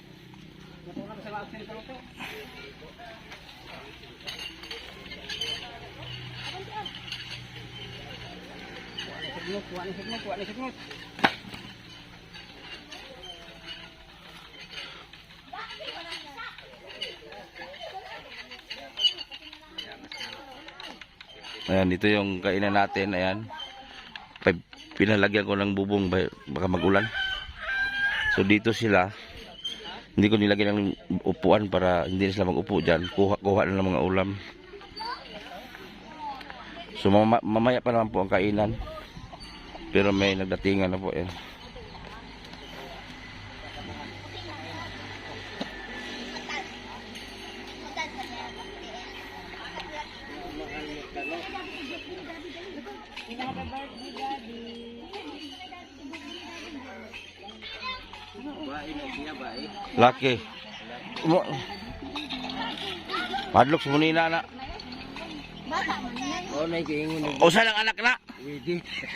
Kuha ni signot. Ayan, dito yung kainan natin. Ayan. Pinalagyan ko ng bubong baka magulan. So dito sila. Hindi ko nilagyan ng upuan para hindi na sila mag-upo dyan. Kuha na ng mga ulam. So mamaya pa naman po ang kainan. Pero may nagdatingan na po. Ayan. Laki. Padlok sa munina na. Oh, naikingon. O sa lang anak na?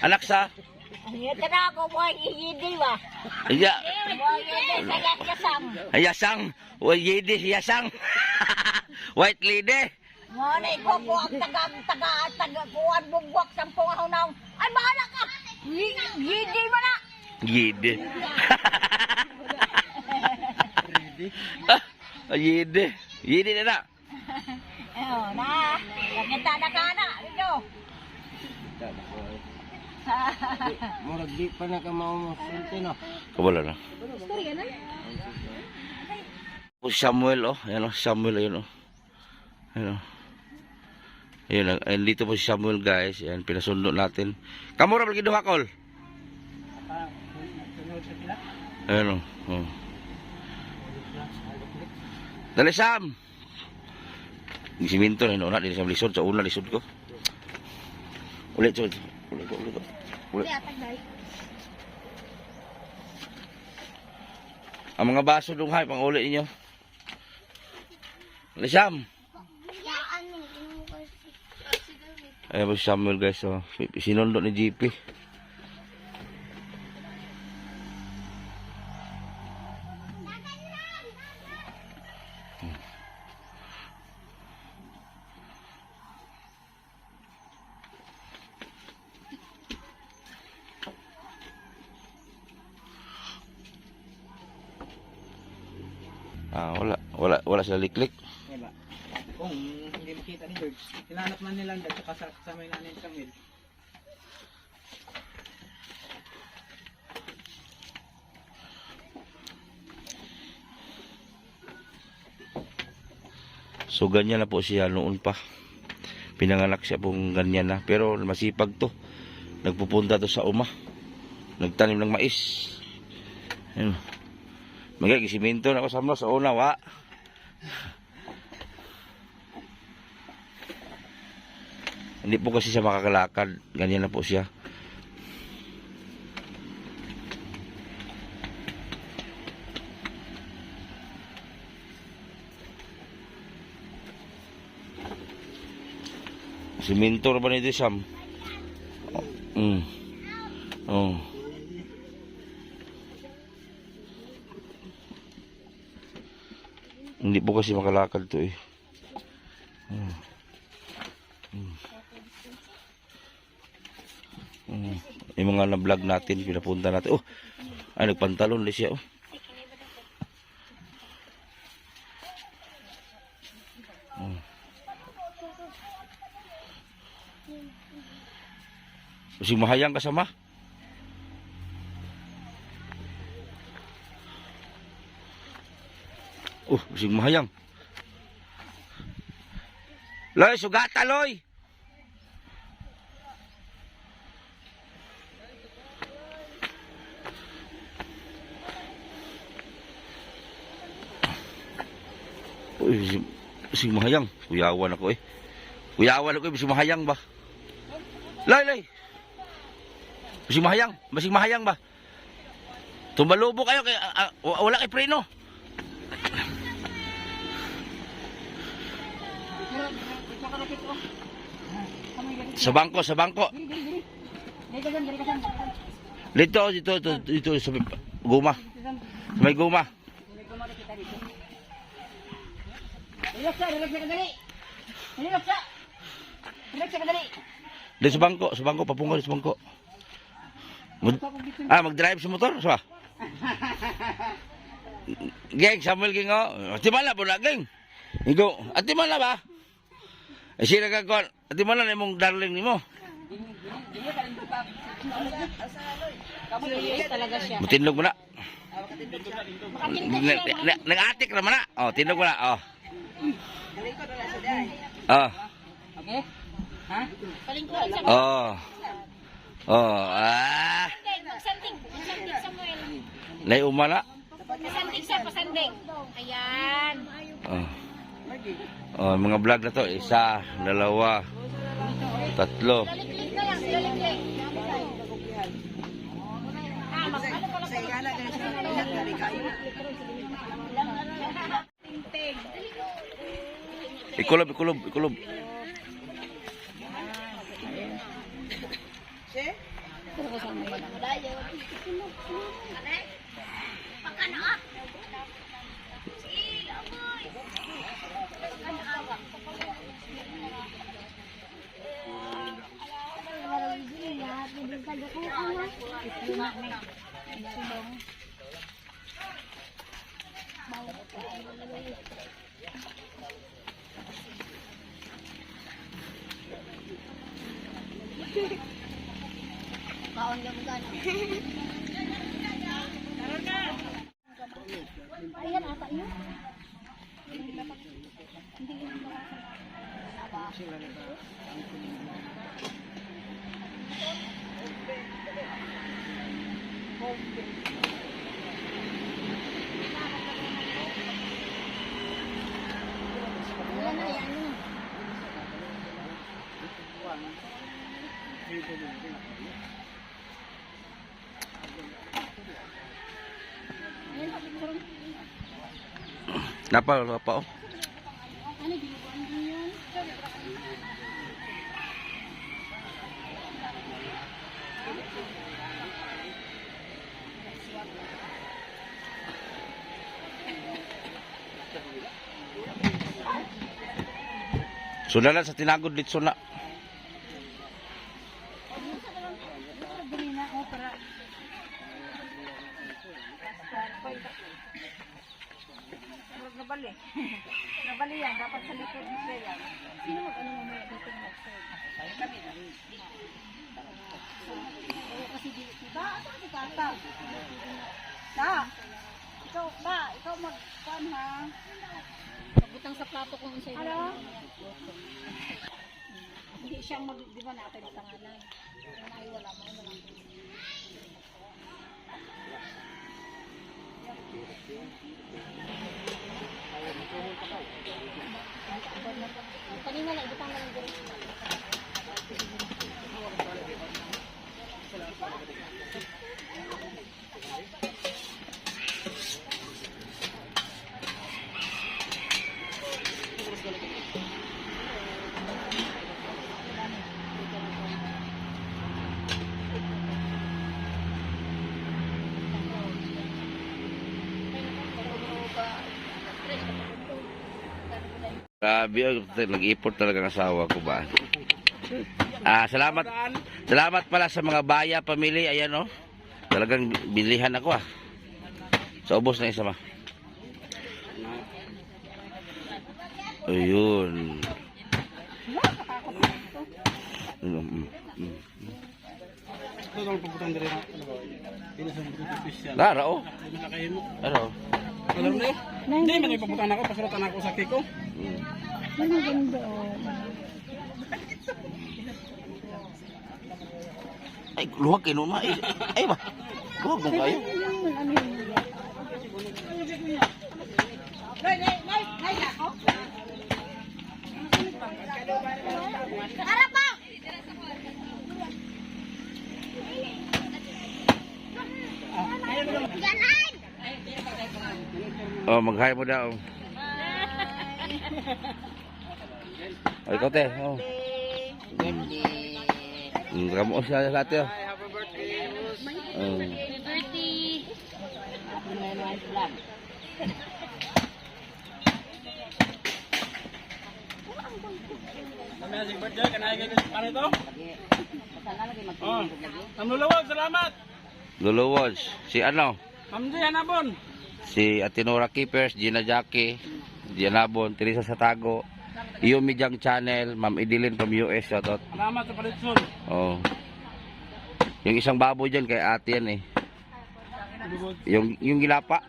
Anak sa? Ito na ako mo yidi ba? Iya. Mo yidi sa yakasam. Yasang. O yedi yasang. White lady. Mo na ko po ang taga kuan bugwak sampung hunaw. Ay bahala ka. Yidi mo na. Yedi. Yedi. Yedi na na. Oh, na. Nakita na ka na. Dito. Murag di pa na ka mausulti no. Kabala na. O si Samuel, oh. Ayan, oh. Samuel, ayun, oh. Ayan, oh. Ayun, ayun, dito po si Samuel, guys. Ayan, pinasundo natin. Kamura, bagi duhakol. Ayan, oh. Oh. Dali, Sam. Yung siminto na una, din sa lisod. Sa una, lisod ko. Ulit, ulit. Ulit. Ang mga baso dong hay, pang ulit ninyo. Dali, Sam. Ayan po si Samuel, guys. Oh. Sinundo ni GP. Wala sila liklik. Diba? Kung hindi makita ni George, hinanap man nila dahil sa kasama namin Samuel. So ganyan na po siya noon pa. Pinanganak siya pong ganyan na. Pero masipag to. Nagpupunta to sa uma. Nagtanim ng mais. Ayun. Magkikisiminto na ako sa una, wa. Hindi po kasi siya makakalakad. Ganyan na po siya. Siminto na ba nito, Sam? Oh. Hindi po kasi makalakad to eh. Yung mga na-vlog natin, pinapunta natin. Oh, ay nagpantalon na siya. Oh. Masing mahayang kasama. Masing mahayang. Loy, sugata, Loy. Uy, si mahayang. Kuyawan ako eh. Kuyawan ako eh, si mahayang ba? Lay. Si mahayang ba? Tumalubo kayo kay wala kay preno. Sa bangko. Dito sa guma. Sa may guma. Relax ka dali. Dito sa bangko, papungo sa bangko. Mag-drive sa motor, sa. Geng, Samuel Geng, oh. Atimala po na, Geng. Igo, atimala ba? Sira ka kon, atimala na imong darling nimo. Talaga siya. Mutinlog mo na. Nag-atik naman na. Oh, tinlog mo na, oh. Oh. Okay? Ha? Palingkuhan sa Pasanding Samuel. Nay umana. Pasanding. Ayan. Mga vlog na to, 1, 2, 3. Daliklik na lang, daliklik. Ikulob. Napa oh. Sudalan sa tinagod dito na. Nabali yan, dapat sa likod mo yan. Sino mag-ano mo may dito mo? Kasi dito. Ba, ito si Tata. Ikaw mag-pan ha. Pagbutang sa plato kung sa'yo. Ano? Hindi siyang di ba natin tangalan. Ay, wala mo na lang. Kanina na, ibutang na lang dito. Grabe, nag-ipot talaga ang asawa ko ba. Salamat pala sa mga Baya family. Ayan oh. Talagang bilihan ako ah. So ubos na isa ma. Ayun. Lara oh. Lara oh. Alam mo? Hindi, man ipaputan ako, pasuratan ako sa kiko. Ano ganda oh. Ay, luwag kayo naman. Ay ba? Luwag mo kayo. Nay, ako? Harap pa! Ganan! Oh, mag-hi mo daw. Oh, ikaw te. Oh. Kamu siya sa ate. Happy birthday, Rose. Oh. Kami na si birthday, kanay kayo ano ito? Oh, namlulawag, salamat. Luluwas. Si ano? Ma'am Jay, hanapon. Si Atinora Keepers, Gina Jackie, Dianabon, Teresa Satago, Yumi Jang Channel, Ma'am Idilin from US, shoutout. Salamat sa palitsun. Oh. Yung isang baboy dyan kay ate yan eh. Yung gilapa.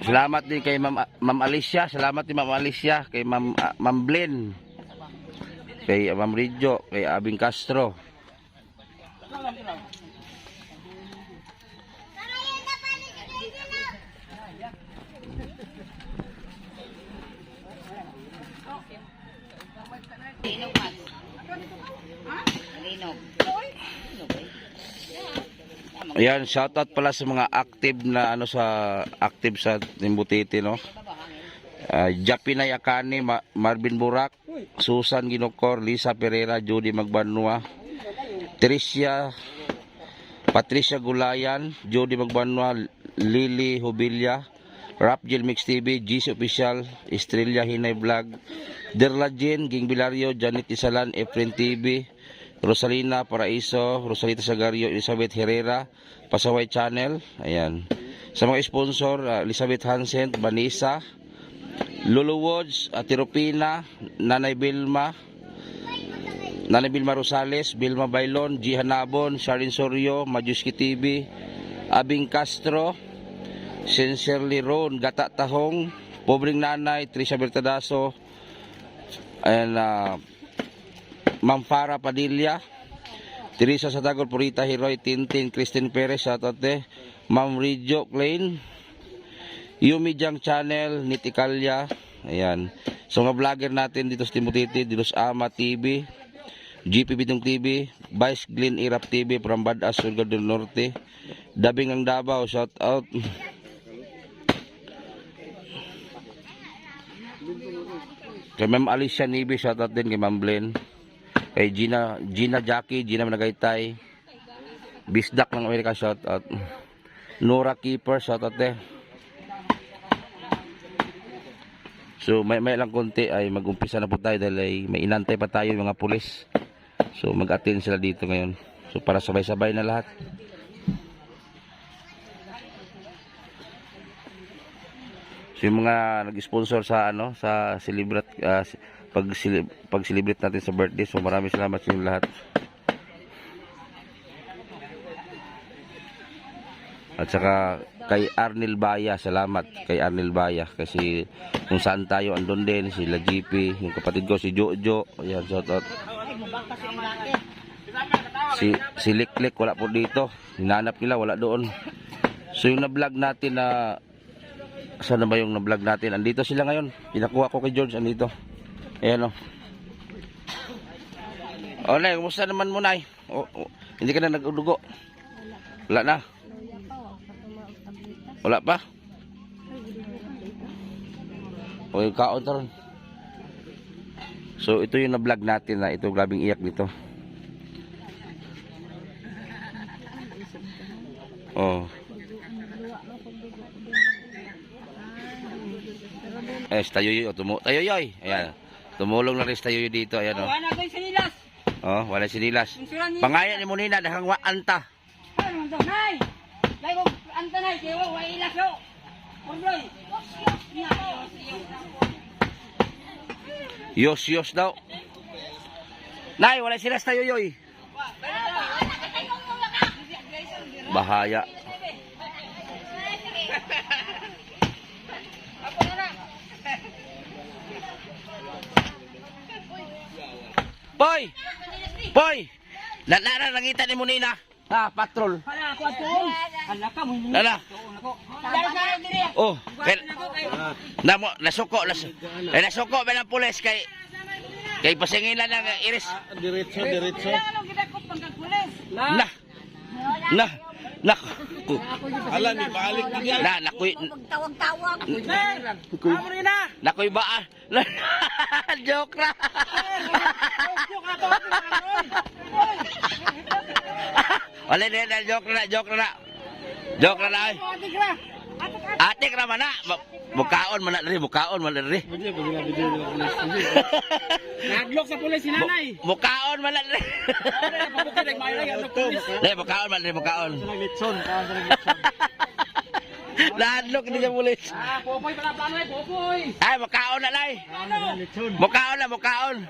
Salamat din kay Ma'am Alicia. Salamat din Ma'am Alicia. Kay Ma'am Blen. Kay Ma'am Ridjo. Kay Abing Castro. Ayan, shoutout pala sa mga active na ano active sa Timbutiti, no. Japinay Akane, Marvin Burak, Susan Ginocor, Lisa Pereira, Judy Magbanua, Patricia Gulayan, Judy Magbanua, Lily Hubilia, Rapjel Mix TV, GC Official, Estrella Hinay Vlog, Derla Jean, Ging Bilario, Janet Isalan, Efren TV, Rosalina Paraiso, Rosalita Sagario, Elizabeth Herrera, Pasaway Channel. Ayan. Sa mga sponsor, Elizabeth Hansen, Vanessa, Lulu Woods, Atiropina, Nanay Bilma Rosales, Bilma Bailon, Jihan Nabon, Sharin Sorio, Majuski TV, Abing Castro, Sincerely Ron, Gata Tahong, Pobreng Nanay, Trisha Bertadaso, and Ma'am Farah Padilla, Teresa Satagol, Purita Hiroy, Tintin, Christine Perez, shoutout Ma'am Ridjo Klein, Yumi Jang Channel, Nitikalya, ayan. So mga vlogger natin dito sa Timbutiti, Dilos Ama TV, GP Bidong TV, Vice Glen Irap TV, from Badass, Surigao del Norte, Dabing ang Davao, shoutout. Kay Ma'am Alicia Nibi, shoutout din kay Ma'am Blen. Kay Gina Jackie, Gina Managaytay, Bisdak ng Amerika, shoutout. Nora Keeper, shoutout So may lang konti ay mag-umpisa na po tayo dahil ay may inantay pa tayo yung mga pulis. So mag-attend sila dito ngayon. So para sabay-sabay na lahat. So yung mga nag-sponsor sa sa celebrate pag-celebrate natin sa birthday. So maraming salamat sa inyo lahat. At saka kay Arnel Baya, salamat kay Arnel Baya kasi kung saan tayo andun din, sila GP, yung kapatid ko si Jojo, ayan, shout out. Si Liklik wala po dito, hinanap nila, wala doon. So yung na-vlog natin na saan na ba yung na-vlog natin? Andito sila ngayon, pinakuha ko kay George, andito. Ayan o. O Nay, kumusta naman mo Nay? Hindi ka na nag-udugo? Wala na? Wala pa? O yung kaon taron. So ito yung na-vlog natin na ito, grabing iyak dito. Oh. Tayoy, tayoy. Ayan. Tumulong na rin tayoy dito, ayan oh. Wala ko yung sinilas. Oh, wala sinilas. Pangayan ni mo nina dahang wa anta. Ano to, nay? Dai ko anta nay, kaya wa ilas yo. Pondroy. Yos daw. Nay, wala silas tayoy. Bahaya. Boy! Nangita ni mo nina. Ha, patrol. Hala, ako ato. Hala ka mo. Lala. Oh, nasuko ba ng pulis kay pasingilan ng iris. Diretso. Na. Alam ni balik niya. Nakoy Magtawag-tawag. nakoy ba? Joke ra. Wala na joke na. Ay. Atik ra man na. Mukaon man na rin. Naglok sa pulis si nanay. Mukaon man na rin. Pabukid ay may lagi Mukaon man rin. Naglitson. Nadlok ni sa pulis. Popoy pala plano ay Popoy. Ay, mukaon na lay. Mukaon.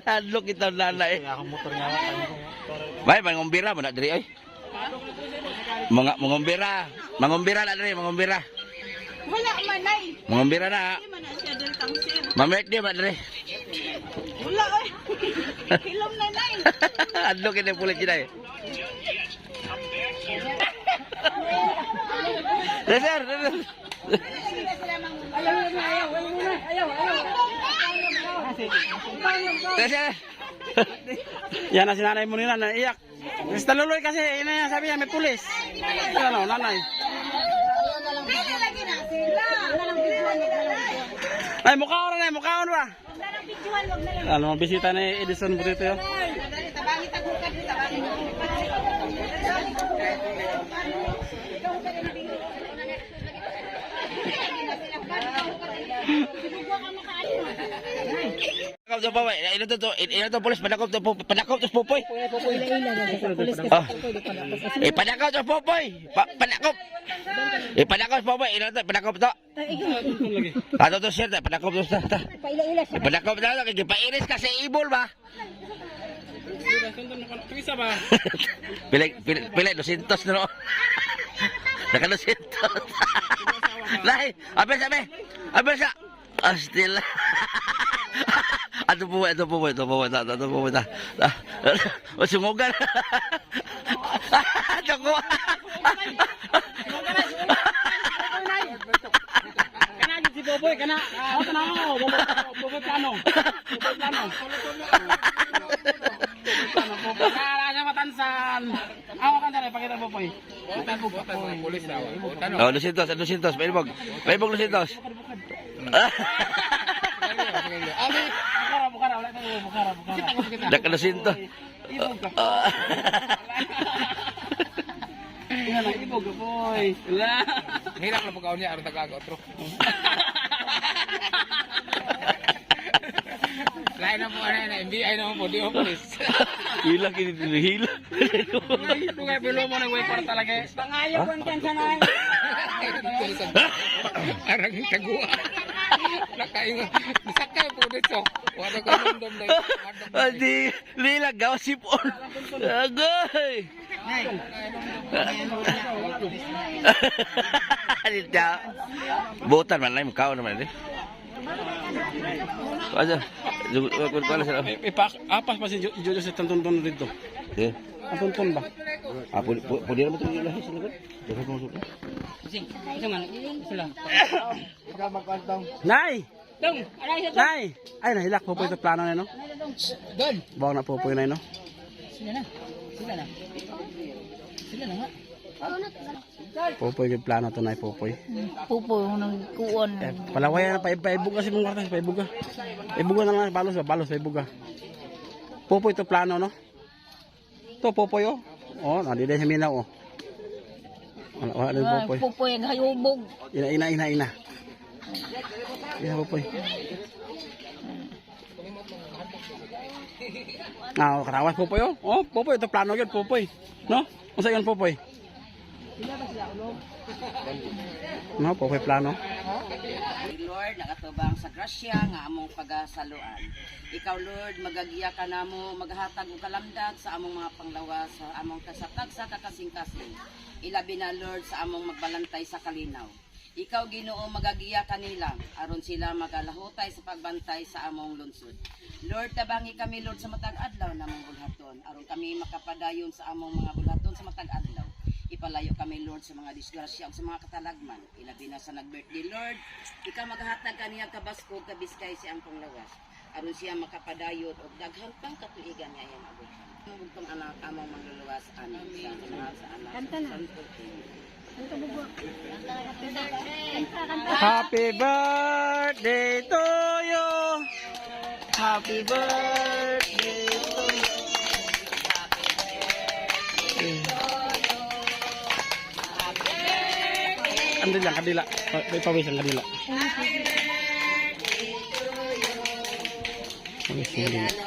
Nadlok ito nanay. Bay, mangumbira mo na diri ay. Mangumbira na diri. Wala man ay. Mangumbira na. Man na siya del tangsil. Mamek di ba diri? Wala ay. Hilom na nay. Adlok ito pulis diri. Sir. Sir. Yan na si nanay mo nila naiyak. Basta luloy kasi ina niya sabi niya may pulis. Ano, nanay. Ay, mukhaon ba? Ano, bisita ni Edison Burrito yun. Panakop to Popoy. Ino to pulis panakop to Popoy. Oh. Panakop to Popoy. Panakop. Panakop Popoy. Ino to panakop to. Ato to sir, panakop to ta. Panakop na kay pairis kasi ibol ba. Isa ba? Pilay 200 no. Naka 200. Lai, abis. Astil. Ato po. O sungugan. Ato ko. Kana si Boboy kana. Ako tanaw, Boboy plano. Kaya matansan. Ako kan tara pakita Boboy. Pulis daw. Oh, 200. Paibog 200. Bukara, wala tayo bukara. Naka 200. Ibog ka. Ina na ibog ka boy. Wala. Hirap na pagkaon niya, aron taga-otro. Lain na po, NBI naman po, di mo polis. Hila kini hila. Ito nga, bilo mo nang way para talaga. Pangayaw ko ang kansa na. Arang tagua. Nakainga. Sakay po dito. Wala ko nandom na. Adi, lila gawsip on. Agoy. Dito. Botan man lang mukha naman eh. Aja. Pala sa. Apas pa si Jojo sa tonton dito. Eh. Ang tonton ba? Pwede naman ito yung lahis sa likod. Dapat mo suko. Nay! Nay! Ay, nahilak po ito plano na, no? Doon. Bawang na po na, no? Sila na nga. Popoy yung plano to na, Popoy. Pupo nang kuon. Palawayan na, paibog kasi mong kartas, paiboga. Paiboga na lang, balos, paiboga. Popoy ito plano, no? Ito, Popoy, oh. Oh, nandiyan sa minaw, oh. Wala din, Popoy. Pupo yung hayubog. Ina. Ina, Popoy. Karawas, Popoy, oh. Oh, Popoy, ito plano yun, Popoy. No? Masa yun, Popoy? No, Popoy plano. Lord, nakatubang sa grasya nga among pagasaluan. Ikaw, Lord, magagiya ka namo, maghatag og kalamdag sa among mga panglawas, sa among kasatag sa kakasing-kasing. Ilabi na, Lord, sa among magbalantay sa kalinaw. Ikaw, Ginoo, magagiya kanila, aron sila magalahutay sa pagbantay sa among lungsod. Lord, tabangi kami, Lord, sa matag adlaw na among bulhaton, aron kami makapadayon sa among mga bulhaton sa matag adlaw. ipalayo kami, Lord, sa mga disgrasya o sa mga katalagman. Ilabi na sa nag-birthday, Lord. Ikaw maghatag kaniya kabasko, kabiskay si Ampong Lawas. Aron siya makapadayot o daghang pang katuigan niya yung abutan. Mugtong anak among mangluluwas amin sa kanal sa anak. Kanta na. Happy birthday to you. Happy birthday to you. Andun lang, kadila. May pawis ang kadila. Pawis ang kadila.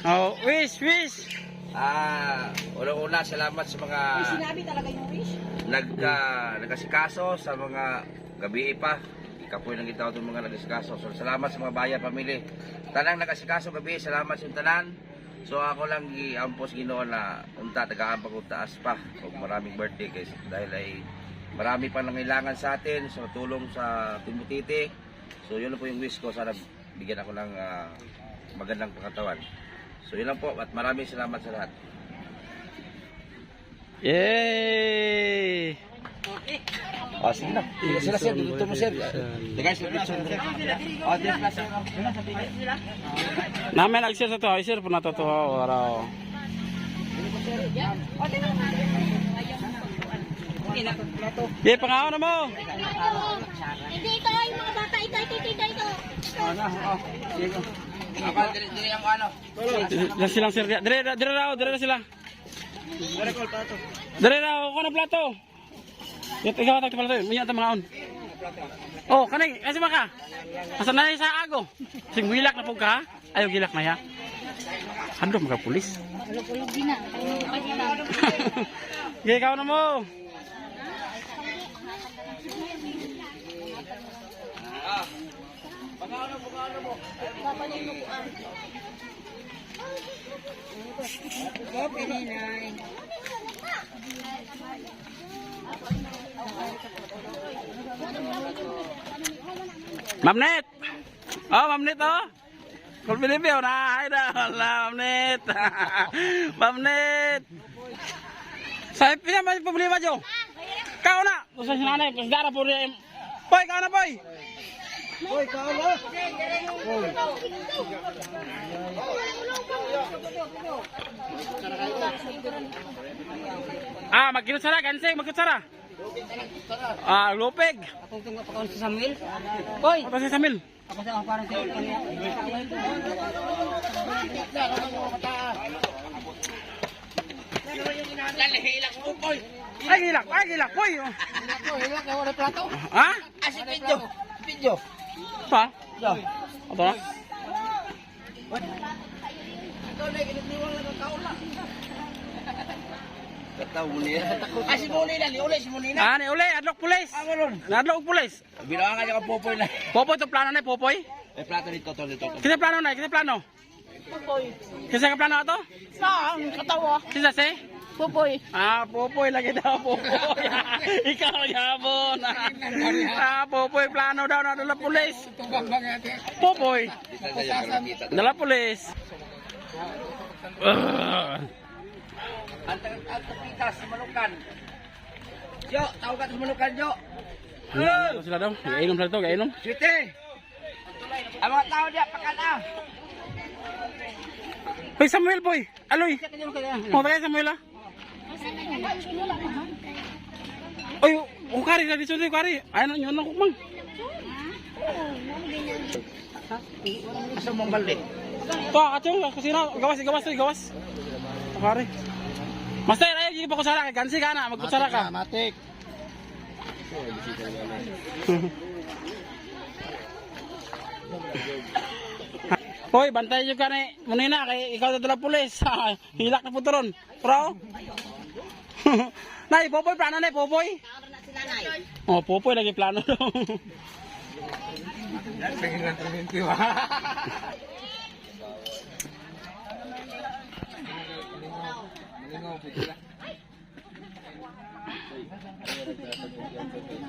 Oh, wish. Unang-una, salamat sa mga nagkasikaso sa mga gabi pa. Ikapoy nang gitaw itong mga nagkasikaso. So, salamat sa mga bayan, pamilya. Tanang nagkasikaso gabi, salamat sa tanan. So, ako lang giampos Ginoo na unta, tagaan pa kung taas pa. Huwag maraming birthday guys. Dahil ay marami pa nangailangan sa atin, sa tulong sa Timotite. So, yun lang po yung wish ko. Sana bigyan ako ng magandang pangkatawan. So, yun lang po. At maraming salamat sa lahat. Yay! Sige na. Sila sir, dito mo sir. Guys, picture mo. Namin nag-share sa to. I-share po na to. Araw. Yay, pangaon na mo! Hindi ito yung mga bata. Ito. Dili ang ano. Diyan silang sir. Dire na sila. Dire na ako na plato. Ikaw tag plato. Minya ta mga on. Oh, kanay, kasi maka. Asa na sa ago. Sing wilak na pug ka. Ayaw gilak na ya. Hando mga pulis. Ulog gina. Gay ikaw na mo. Mamnet. Oh, Mamnet oh. Kung Pilipino na, ay na, Mamnet. Mamnet. Sa pinaman problema jo. Kau na. Sa sinanay, pasdara po rin. Boy, kau na boy. Hoy, kao na. Magkinutsara, gansing, magkinutsara. Lupig. Atong pakaon sa Samuel. Hoy, Apa si Samil? ako sa parang sa kanya. Ay, gilak, boy. Hilak na wala plato. Ha? Si Pidyo. Pa? Ito na? Si Muni na, liuli si Muni na. Ni uli, adlok pulis. Adlok pulis. Bilang ka yung popoy na. Popoy to plano na, popoy. May plato dito. Kisa plano na, kisa plano. Pupoy. Kisa ka plano ato? Saan? Katawa. Kisa si? Pupoy. Popoy lagi daw, popoy. Ikaw yabon. Popoy plano daw na dala pulis. Popoy. Dala pulis. Antapitas, manukan. Jo, tahu ka manukan Jo? Sila daw, gainom sila to, gainom. Sweetie. Ang mga tao dia pakan ah. Hoy Samuel boy, aloy. Mo ba Samuel ah? Oy, kari na dito kari. Ano yun ako mang. Asa mong balde? To, atong kusina, gawas. Kari. Master, ayo gigi pa kusara kay gansi ka na, magkusara ka. Matik. Hoy, bantay nyo ka ni Munina, kay ikaw dala pulis. Hilak na po ron. Pro? Nay, Popoy, plano na, Popoy? Oh, Popoy, lagi plano daw.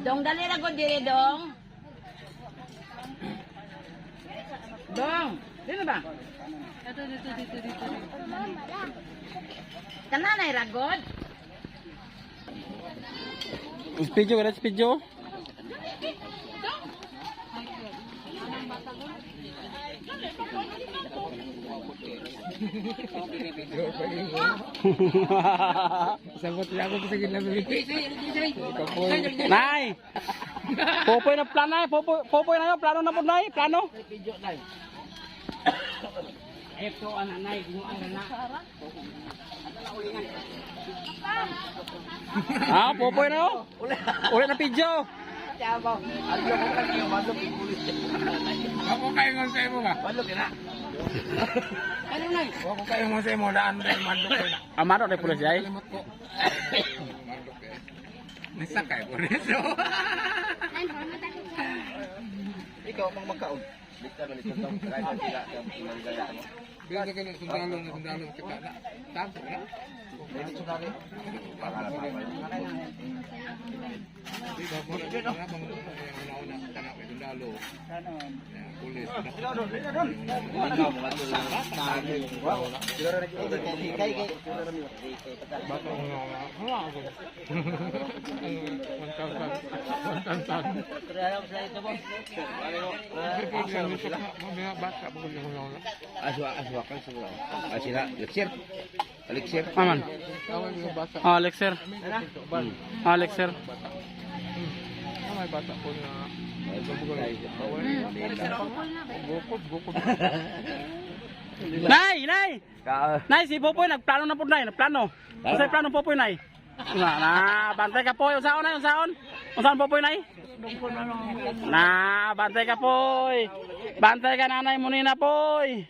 Dong, dali na ko diri, Dong. Dong, dito ba? Dito. Kananay ragod. Speedyo, kada speedyo. Sabot lang ako sa gila bibig. Nay! Popoy na plano ay, popoy na yun, plano na po nay, plano. Ito anak nay, gumaan na. Ah, popoy na yun. Ulit na pidyo. Ako kayo nga sa imo ba? Balok na. Ano nay? Ako kayo nga sa imo daan dahil madlok ko na. Amaro na pulis ay. Limot ko. Nasakay ko rito. Ikaw mang magkaon. Bigta na nito tong kahit na sila ang manggaya mo. Bigyan ka ng sundalo kita na. Tanto na. Pwede ko na rin. Pakala pa. Di ba mo na bang una-una tanap ay sundalo. Pulis. Bata mo na. Hala ako. Tantan. Bata mo na. Aswa kan semua. Asina, leksir. Leksir. Aman. Ah, Lexer. Ah, Lexer. May bata po na. Bukod. Nay, nay. Nay, si Popoy nagplano na po nay, nagplano. Sa plano Popoy nay. Bantay ka po, unsaon nay, unsaon? Unsaon Popoy nay? Bantay ka poy. Bantay ka nanay mo nina poy.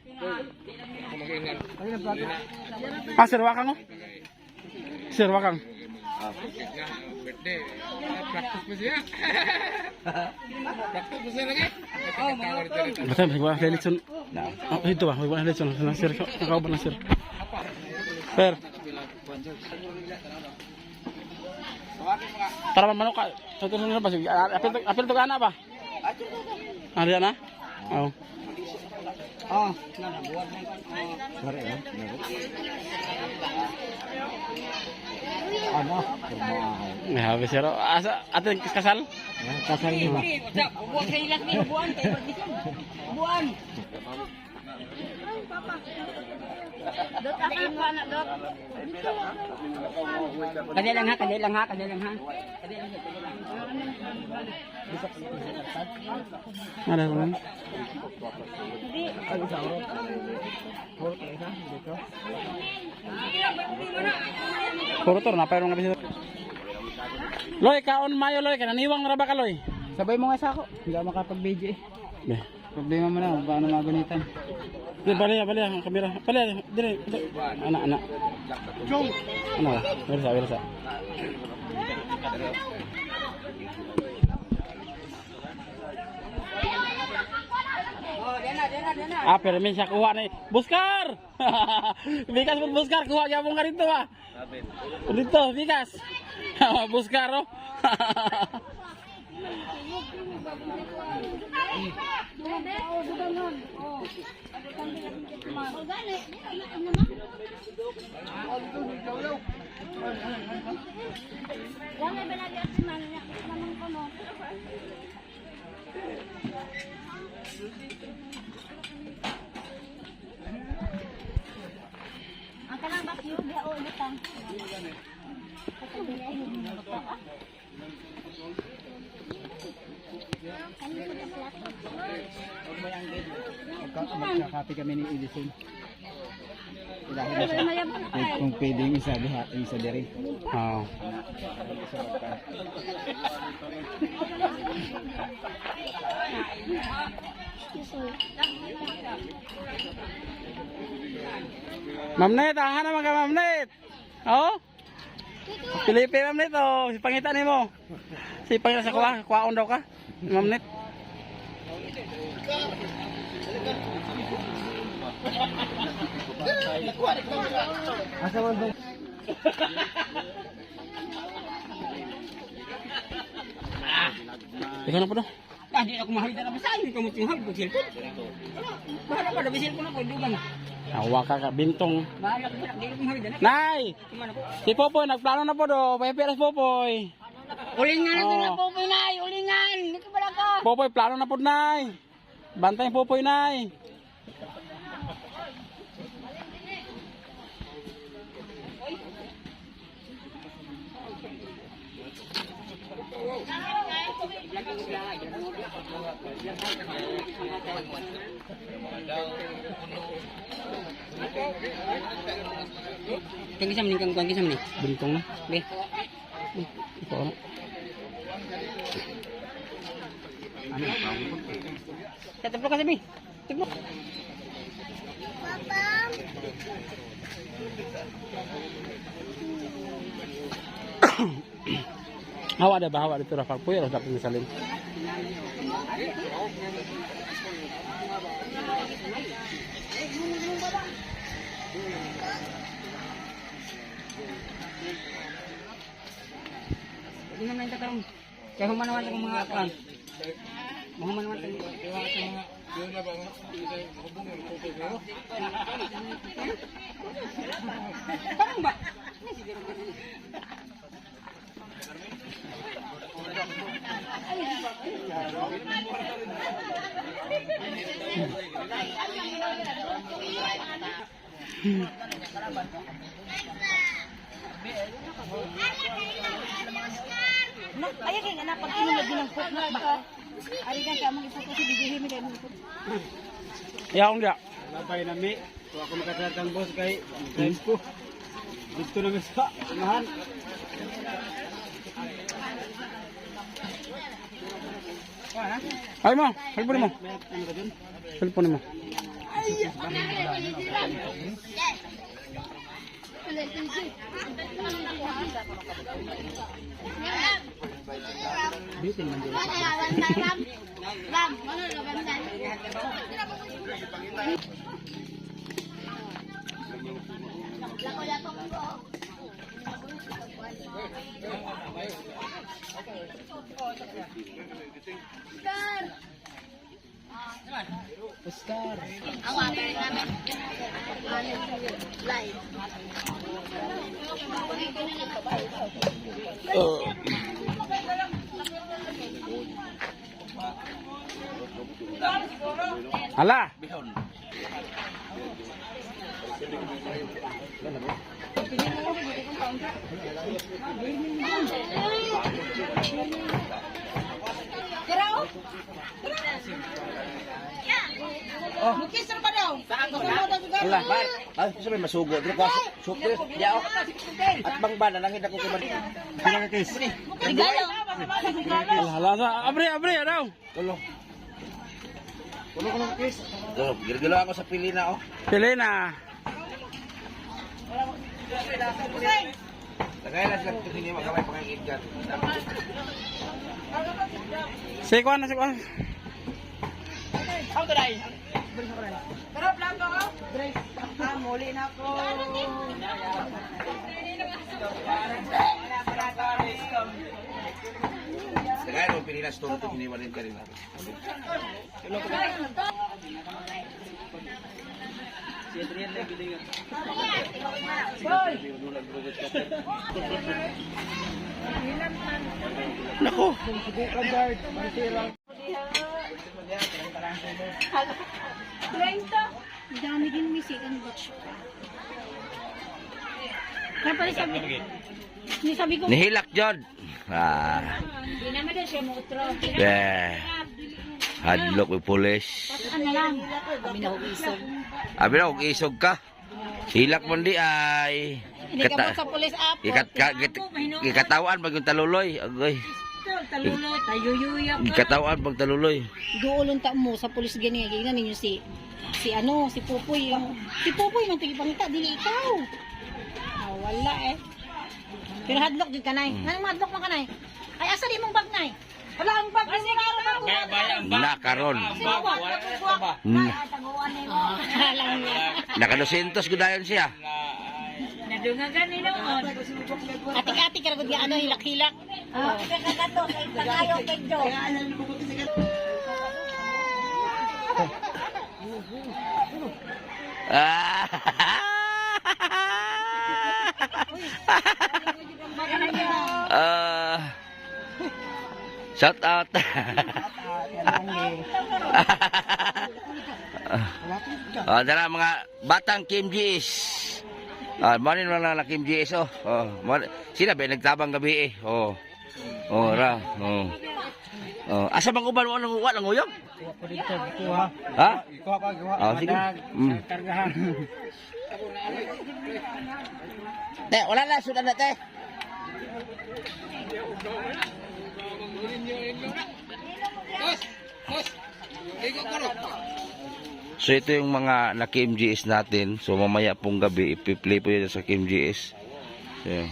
Ah, sirwa kang oh. Sirwa kang. Birthday. Practice mo siya. Practice mo siya lagi. Basta magwa Felixon. Oh, ito ba? Magwa Felixon na sir. Nakauban na sir. Per. Para manok ka. Satu na ba? Apil to kana ba? Ari na? Oh. Nah, habis ya, asa atin kasal? Kasal ni ba? Buwan kayo lang ni buwan kayo. Buwan. Dot akin pa na dot. Kadali lang ha. Ada teman. Korutor na pero nga bisa. Loy, kaon mayo loy, kananiwang ra ba ka loy? Sabay mo nga sa ako. Hindi ako makapag-video eh. Be. Problema mo na, paano magunitan. Di bali ang kamera. Bali, dire. Anak. Jong. Ano? Wirsa. Ah, pero min siya kuha na Buskar! Bikas mo Buskar, kuha niya mong karito ba? Dito, Bikas. Buskar, oh. Ang kanang bakyo, di ako ulitang. Magkakati kami ni Edison. Kung pwedeng isa diri. Oh. Mamnet, aha naman ka Mamnet. Oh? Pilipi Mamnet oh, si pangitan nimo. Si pangitan sa kuwaon daw ka. Mamnet. Asa man Ikaw na po daw. Di ako mahal na basta hindi ko mo tinghal ko cellphone. Bahala pa na cellphone ako dugan. Awa ka bintong. Bahala ka di ko mahal na. Nay. Si Popoy nagplano na po do. Papiras Popoy. Ulingan na sila po, Nay. Ulingan. Dito pala ka. Popoy plano na po nay. Bantay Popoy nay. Kang kisam ni kang kisam ni. Bintong na. Be. Ito na. Tetap ka sabi. Tetap. Hawa ada bahawa itu rafal puy harus dapat misalin. Ini naman ito karong kaya humanawan ng mga kan. Humanawan ng mga Yun na ba nga? Hubong yung photo ko. parang ba? Ayaw kayo anak, pag kinulad din ang cook na ba? Ari ka ka, mga iputo si Bibihi, may kayo mga iputo. Ya akong dia. Labay na mi. Kung ako makasartang boss kay friends ko. Dito na sa unahan. Ay mo, cellphone mo. Cellphone mo. Oscar. Alah. Oh, mukis pa daw. Wala, par. Ay, sabi masugo. Dito ka, sukres, diao. At bangban, nangit ako kuman. Regalo. Alah, abre daw. Tulo. Tulo ko ng kiss. Tulo, gilgilo ako sa pili na, oh. Pili na. Lagay na sila ito niya magamay pangingit dyan. Sikuan na sikuan. Ako dai. Pero plan ko. Brace. Muli na ko. Lagay mo pili na store ito iniwan rin ka rin natin. Nako. Ang dami din misi ang batch. Kaya pala sabi, hindi sabi ko, Nihilak Jod. hindi naman daw siya mo utro. Yeah. Hadlok yung pulis. Ano lang, kami na isog. Abi na, kung isog ka. Hilak mo di ay. Hindi ka sa police up. Ikatawan pag yung taluloy. Agoy. Taluloy, tayuyuyak. Ikatawan pag taluloy. Doolon ta mo sa police gani, gignan ninyo si Pupoy yung si Pupoy man tigipangita dili ikaw. Wala eh. Pero hadlok gid kanay. Nang madlok man kanay. Ay asa di mong bag nay? Wala ang bag ni Na karon. Taguan nimo. Alam niya. Naka 200 gudayon siya. Ati-ati ka ragod nga ano, hilak-hilak. Ah, kagato kay tagayo kay Jo. Ah. Shout out. Dala mga batang Kim GS. Manin lang na Kim GS oh. Sila ba nagtabang gabi eh. Ra. Asa bang uban mo nang uwan ng uyog? Ha? Sige. Te, wala na sudah na te. So ito yung mga naka-MGS natin. So mamaya pong gabi ipi-play po yun sa KMGS. So, yun.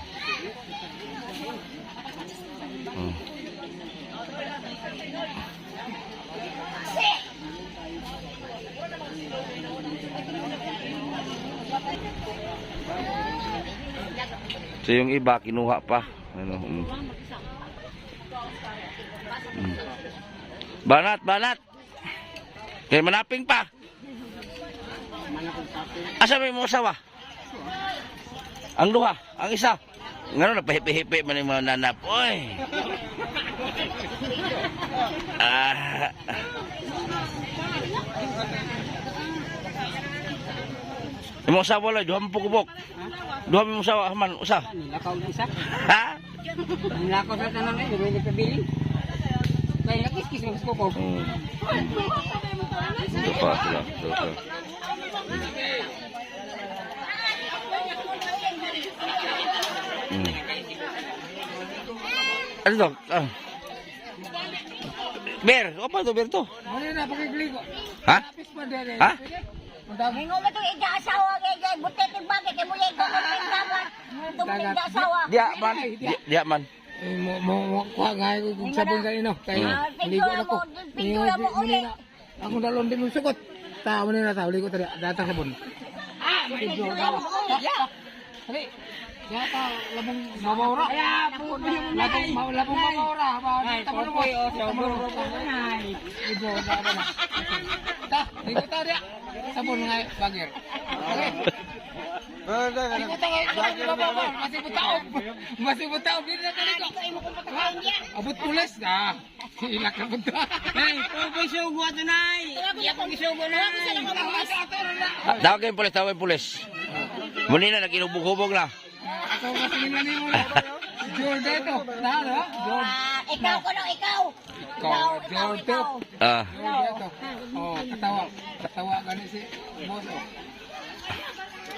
So yung iba kinuha pa. Banat. Kaya manaping pa. Asa may mo usawa? Ang duha, ang isa. Ngano napahipi-hipi man yung mga nanap. Oy. Yung usawa lang, duha mo pugubok. Duha mo usawa man, usa. Nilakaw ng isa. Ha? Nilakaw sa tanan eh, hindi nagpabiling. Kaya nakis-kis ng skupo. Ito pa sila. Ano to? Ber, apa to Ber to? Ano na pakigligo? Ha? Ha? Hingo mo itong ika-asawa kay butet yung bagay kay mulay ko kung pindaman. Itong ika-asawa. Dia man. Mo kuha nga ako kung sabon kanino. Kaya ligo na ko. Pintura mo uli. Ako dalon din mong sugot. Tao mo na tao, ligo tayo. Datang sabon. Pintura mo uli. Hali. Kaya ta, labong mabawra. Labong mabawra. Tapos mo. Ligo na. Ta, ligo tayo dia. Sabon nga bagir. Okay. Ligo tayo. Masih butaog. Dili na kaligo. Abot pulis. Ilak na punta. Nay, pwede sugo ato nay. Iya pang isugo nay. Tawagin pulis. Muni na nag-inubog-hubog na. Ako kasi nilani mo na. Jordan ito. Nara? Ikaw ko no, ikaw. Jordan. Jordan ito. Katawa. Katawa gani si boss.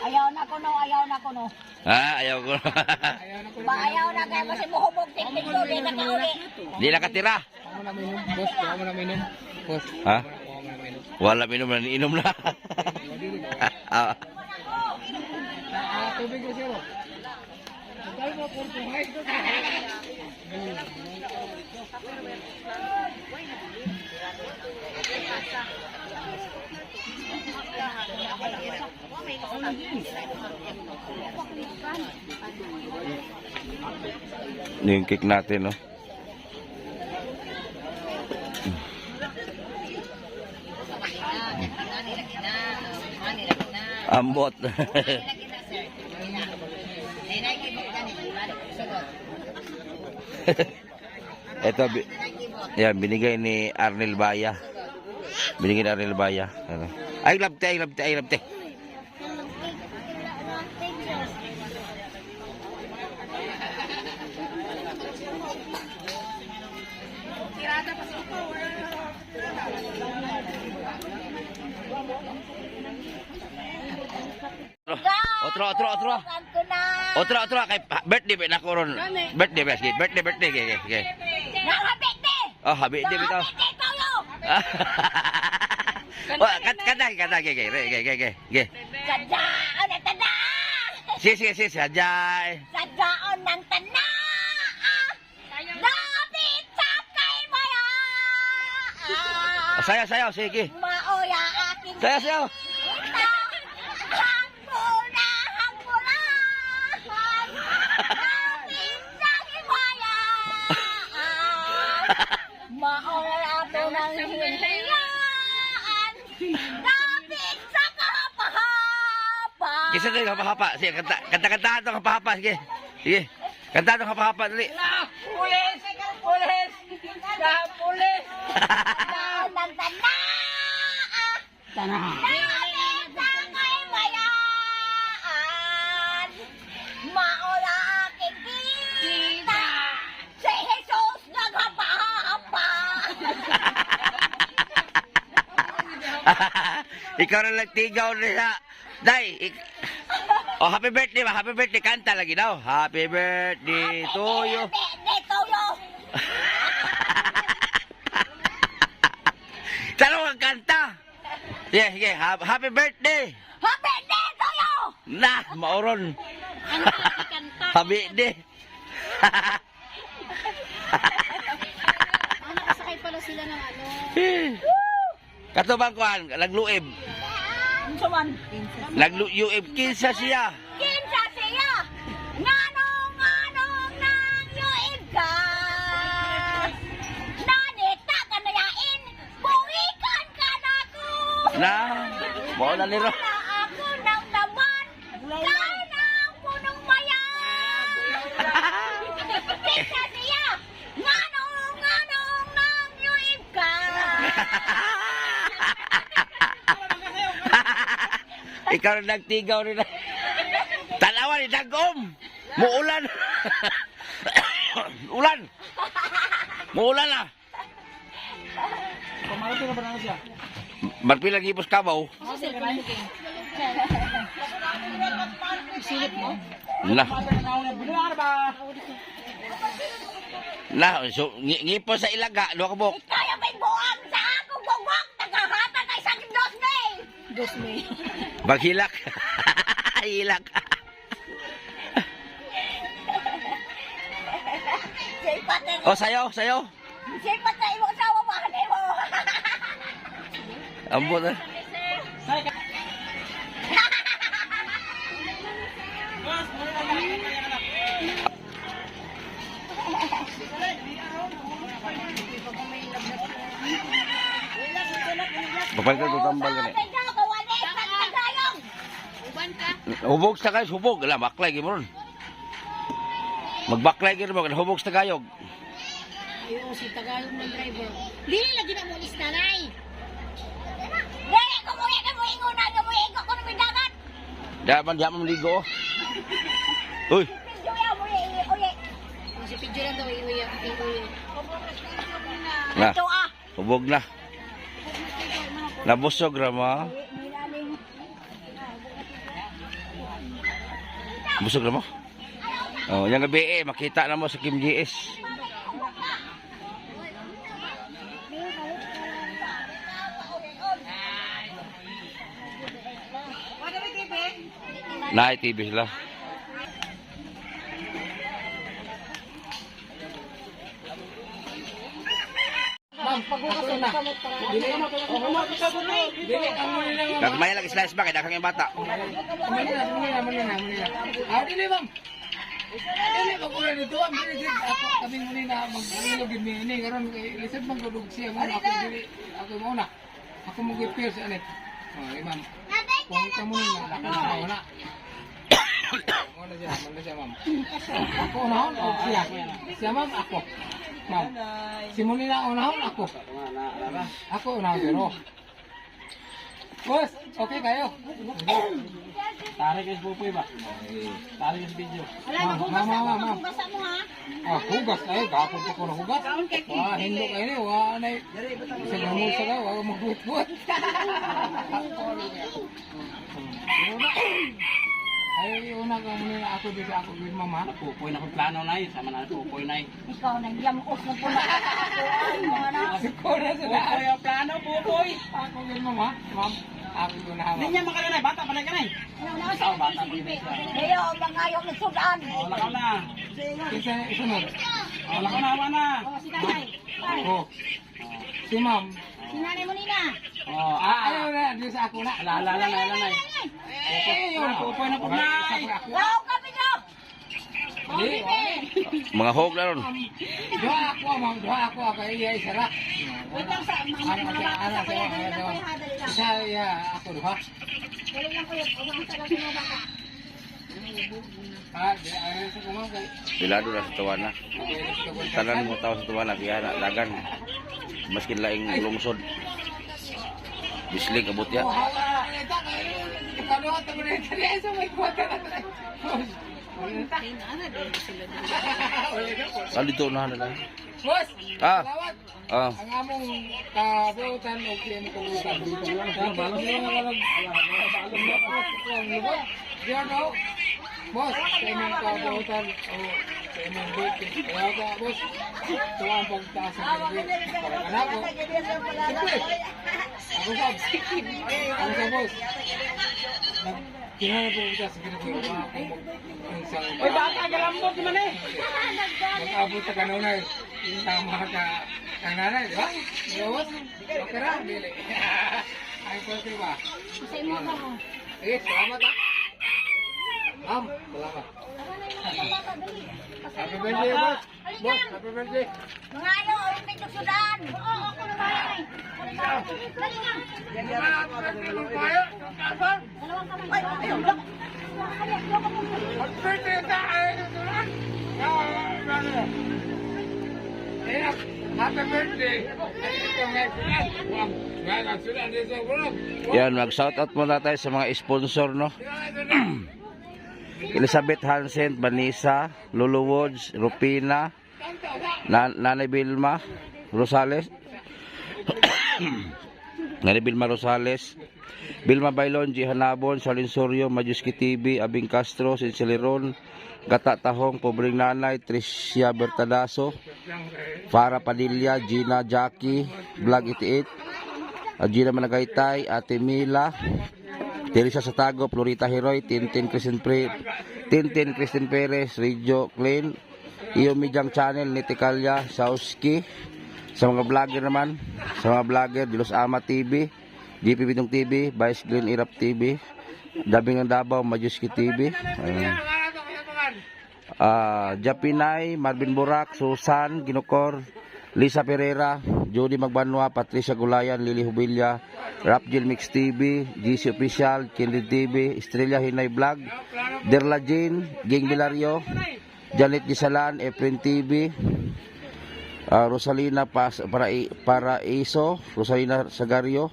Ayaw na ko no. Ayaw ko. Ayaw na kaya kasi muhubog tiktik ko. Di na ka uli. Di nakatira. Ako na minum, boss. Ako na minum. Boss. Ha? Wala minum na, inom na. Tubig ko siya. Tayo mo po buhay. Yung cake natin, no? Ambot. Ito, yan, binigay ni Arnel Baya. Binigay ni Arnel Baya. Ano? I love te. Otro kay birthday ba nako ron. Birthday. Na habete. Oh, habi di bitaw. Ikaw yo. Kata. Ge. Sadyaon ng tanda. Si sajay. Sadyaon ng tanda. Dapat sa kay maya. Sayaw, sige. Maoya aking Sayaw. Hangula. ng hinayaan. Lapit sa kapahapa. Kisa tayo kapahapa. Sige, kanta-kantahan itong kapahapa. Sige. Sige. Kanta itong kapahapa. Dali. Pulis! Pulis! Pulis! Tanang Lapit sa kay mayaan. Maula aking kita. Si Jesus naghapa-hapa. Ikaw na nagtigaw nila. Day, oh, happy birthday ba? Happy birthday. Kanta lagi daw. Happy birthday to you. Dito yo. Tanong ang kanta. Sige, sige. Happy birthday. Happy day to you. Na, mauron. Happy birthday. Nakasakay pala sila ng ano. Katubang kuhan, nagluib. Nagluib, kinsa siya. Kinsa siya. Nganong nang yuib ka. Nanita ka nayain. Buwikan ka na ko. Na, mauna niro. Na ako ng laman. Kaya ng punong bayan. Kinsa siya. Nganong nang yuib ka. Ikaw na nagtigaw rin na. Tanawa ni Dagom. Muulan. Ulan. Muulan na. Pamarating na ba na siya? Magpilang hipos kabaw. Silip mo? Na. Binuha na ba? Na, so, ngipos sa ilaga. Doon ka buk. Kaya may buwag sa akong bugwak. Nagkahata kay sa Diyos May. Dos May. Maghilak. Hilak. Sipat na O, sayo, sayo. sipat na imo asawa ba mo. Ambot na. Papal ka tutambal ka na. Hubog sa kayos, hubog. Alam, baklay mo ron. Magbaklay ka rin mo, hubog sa kayog. Ayun, si Tagalog ng driver. Dili lagi na mo is nanay. Dali ko mo yan mo ingon na mo ingon ko ng dagat. Daman mo ligo. Uy, Juya mo uy. Si Pidyo lang daw, iuwi. na, Ito ah. hubog na. Nabusog rama. Busog na mo? Oh, yung gabi makita na mo sa Kim GS. Naay TV sila. Ma'am, pagbukas na. Dili ka mo nila. Nagmaya lang slice ba kay dakang yung bata. Manila. Ah, dili ma'am. Dili ko kuya dito am dili ako kami muna mag-ilog ini karon kay lisod man gudug siya mo ako dili ako mo na. Ako mo gi-feel sa anet. Oh, ma'am. Kung ka mo na lakon na. Ano siya ma'am. Ako unahon o siya. Siya ma'am ako. Ma'am. Simuli na unahon ako. Ako unahon pero. Boss, okay kayo. Tarik kayo pupoy ba? Tarik kayo sa video. Wala, maghugas na mo. Maghugas mo ha. Ah, hugas kayo. Gapon ko ko na hugas. Wah, hindi kayo ni. Wah, anay. Isa gamul sa kayo. Wah, magbuot-buot. Ay, una ka muna ako dito ako din mama. Pupoy na kung plano na yun. Sama na pupoy na yun. Ikaw nang yamos na pula. Mga na. Ako na sa lahat. Pupoy ang plano, pupoy. Ako din mama. Ma'am, ako ko na Hindi hawak. niya makalanay. Bata pa na ka na eh. Ikaw, bata pa na siya. Ngayon, mga yung nasudan. O, lakaw na. Isa isunod. O, lakaw na, hawa na. Si tatay. Ako. Si ma'am. Sinanay mo nina. O, Ayaw na. Diyos ako na. Alala na. Eh, yun. Pupoy na pupoy. Isa pa ako. Wow, kami nyo! Hindi. Mga hog na ron. Doha ako, ma'am. Doha ako. Kaya iya isara. Wait lang sa mga bata. Isa iya ako doha. Dali lang kuya. Umahan sa lang sa mga bata. Ah, di ayaw sa kumang kay. Pilado na sa tuwan na. Tanan mo tao sa tuwan na. Kaya na dagan. Maskin laing lungsod. Bislig abot ya. Kaluhat ako na kaya sa may kwata na. Dito na na lang. Boss! Ah. Salawat! Ah. Ang among kabutan o kliyente kabutan dito lang. Balo na lang. Ang lubot. Diyan o. Boss, sa imong kabutan o sa imong booking. Kaya ka, boss. Ito ang pagtaas ng pinagin. Para ka na ako. Siyempre. Ako sab. Ako sa boss. Kinahan po kita sa ginagawa. Oy, bata galambot man eh. Mag-abot sa kanunay. Tama ka ang nanay, di ba? Boss, okay ra, dili. Ay, pwede ba? Sa imo ka mo. Sige, salamat ha. Ma'am, salamat. Happy birthday, boss. Boss, happy birthday. Mga ano, ulit ng sudan. Oo, ako na bayan eh. Dali nga. Dalawang kamay. Ayun. Happy birthday ka! Happy birthday! Yan, mag-shoutout muna tayo sa mga sponsor, no? Elizabeth Hansen, Vanessa, Lulu Woods, Rupina, Nanay Vilma Rosales, Nanay Vilma Rosales, Vilma Bailon, G. Hanabon, Salin Sorio, Majuski TV, Abing Castro, Sinceleron, Gata Tahong, Pobreng Nanay, Tricia Bertadaso, Farah Padilla, Gina Jackie, Vlog 88, Gina Managaytay, Ate Mila, Teresa Satago, Florita Heroy, Tintin Christian Perez, Rijo Klein, Iyo Mijang Channel, Nitikalya, Sauski, sa mga vlogger naman, sa mga vlogger, Dilos Ama TV, GP Bidong TV, Vice Glen Irap TV, Dabing ng Davao, Majuski TV, Japinay, Marvin Burak, Susan Ginokor, Lisa Pereira, Jody Magbanwa, Patricia Gulayan, Lily Hubilla, Rapjil Mix TV, GC Official, Kindred TV, Estrella Hinay Vlog, Derla Jane, Ging Vilario, Janet Gisalan, Efren TV, Rosalina Paraiso, Rosalina Sagario,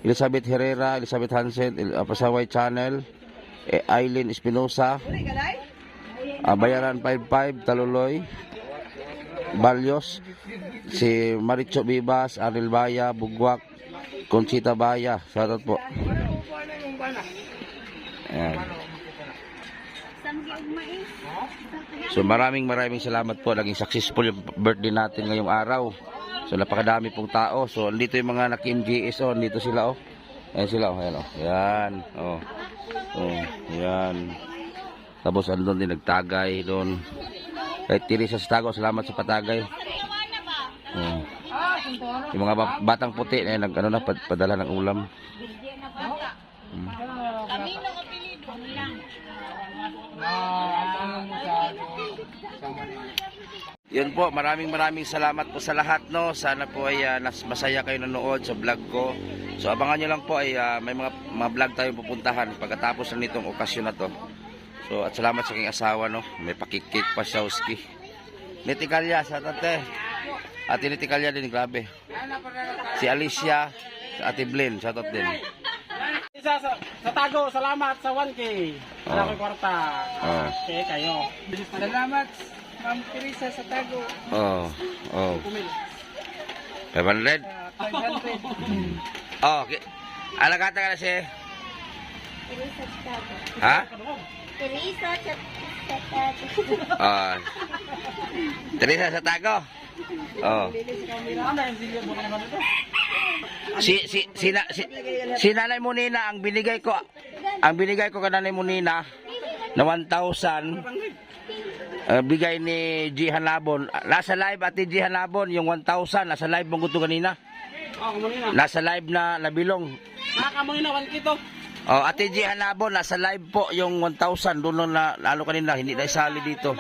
Elizabeth Herrera, Elizabeth Hansen, Pasaway Channel, Aileen Espinosa, Bayaran 55, Taluloy, Balyos, si Maricho Bibas, Aril Baya, Bugwak, Conchita Baya, shoutout po. Ayan. So maraming salamat po. Naging successful yung birthday natin ngayong araw. So napakadami pong tao. So dito yung mga naki-MGS oh, dito sila oh. Ayan sila oh, ayan oh. Yan oh. Oh, yan. Tapos andun din nagtagay doon. Kahit Teresa Satago, salamat sa patagay. Yung mga batang puti na ano na padala ng ulam. Yun po, maraming salamat po sa lahat, no. Sana po ay masaya kayo nanood sa vlog ko. So abangan nyo lang po ay may mga vlog tayong pupuntahan pagkatapos na nitong okasyon na to. So at salamat sa aking asawa, no. May pakikik pa Shawski. Nitikalya sa tate. Ate Nitikalya din, grabe. Si Alicia, Ate Blin, shoutout din. Isa sa tago, salamat sa 1K. Wala ko kwarta. Okay, kayo. Salamat, Ma'am Teresa sa tago. Oh. 500? 500. Oh, okay. Alagata ka na si... Teresa Chicago. Ha? Teresa Chicago. Teresa sa tago. Oh. Si Nanay Munina ang binigay ko kay Nanay Munina na 1,000 bigay ni G. Hanabon. Nasa live Ate G. Hanabon yung 1,000 nasa live mong gusto kanina. Nasa live na nabilong. Nakakamangin na 1K to. Oh, Ate G. Hanabon nasa live po yung 1,000 doon na lalo kanina hindi na isali dito.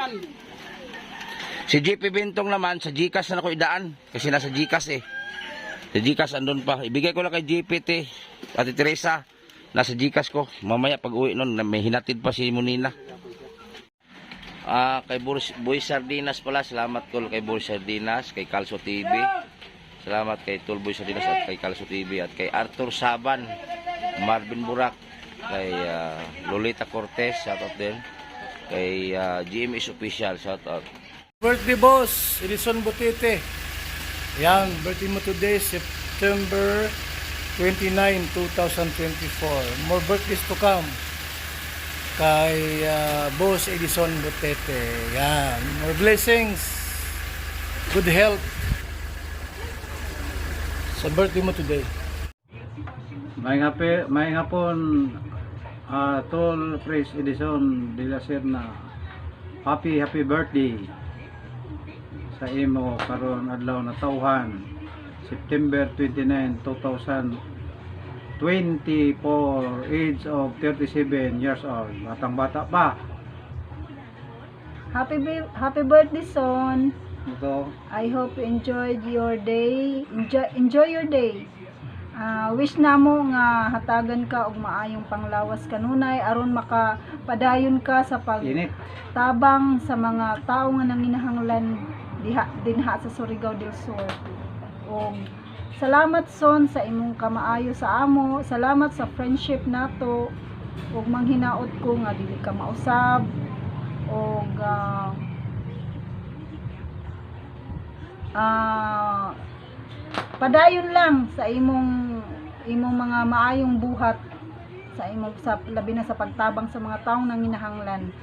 Si JP Bintong naman, sa Gcash na ako idaan. Kasi nasa Gcash eh. Sa Gcash andun pa. Ibigay ko lang kay GPT. Ate Teresa, nasa Gcash ko. Mamaya pag uwi nun, may hinatid pa si Munina. Kay Boy Sardinas pala. Salamat tol kay Boy Sardinas. Kay Calso TV. Salamat kay Tol Boy Sardinas at kay Calso TV. At kay Arthur Saban. Marvin Burak. Kay Lolita Cortez. Shoutout din. Kay GMS Official. Shoutout. Birthday boss, Edison Butete. Yan, birthday mo today, September 29, 2024. More birthdays to come. Kay boss Edison Butete. Yan, more blessings. Good health. Sa birthday mo today. May hapon, Tol Pres Edison de la Serna. Happy birthday sa imo karon adlaw na tawhan September 29, 2024, age of 37 years old. Batang bata pa. Happy birthday, son. Ito, I hope you enjoyed your day. Enjoy your day. Wish namo nga hatagan ka og maayong panglawas kanunay aron makapadayon ka sa init. pagtabang sa mga tawo nga nanginahanglan dinha sa Surigao del Sur. Og salamat son sa imong kamaayo sa amo. Salamat sa friendship nato. Og manghinaot ko nga dili ka mausab og padayon lang sa imong mga maayong buhat sa imong labi na sa pagtabang sa mga taong nanginahanglan.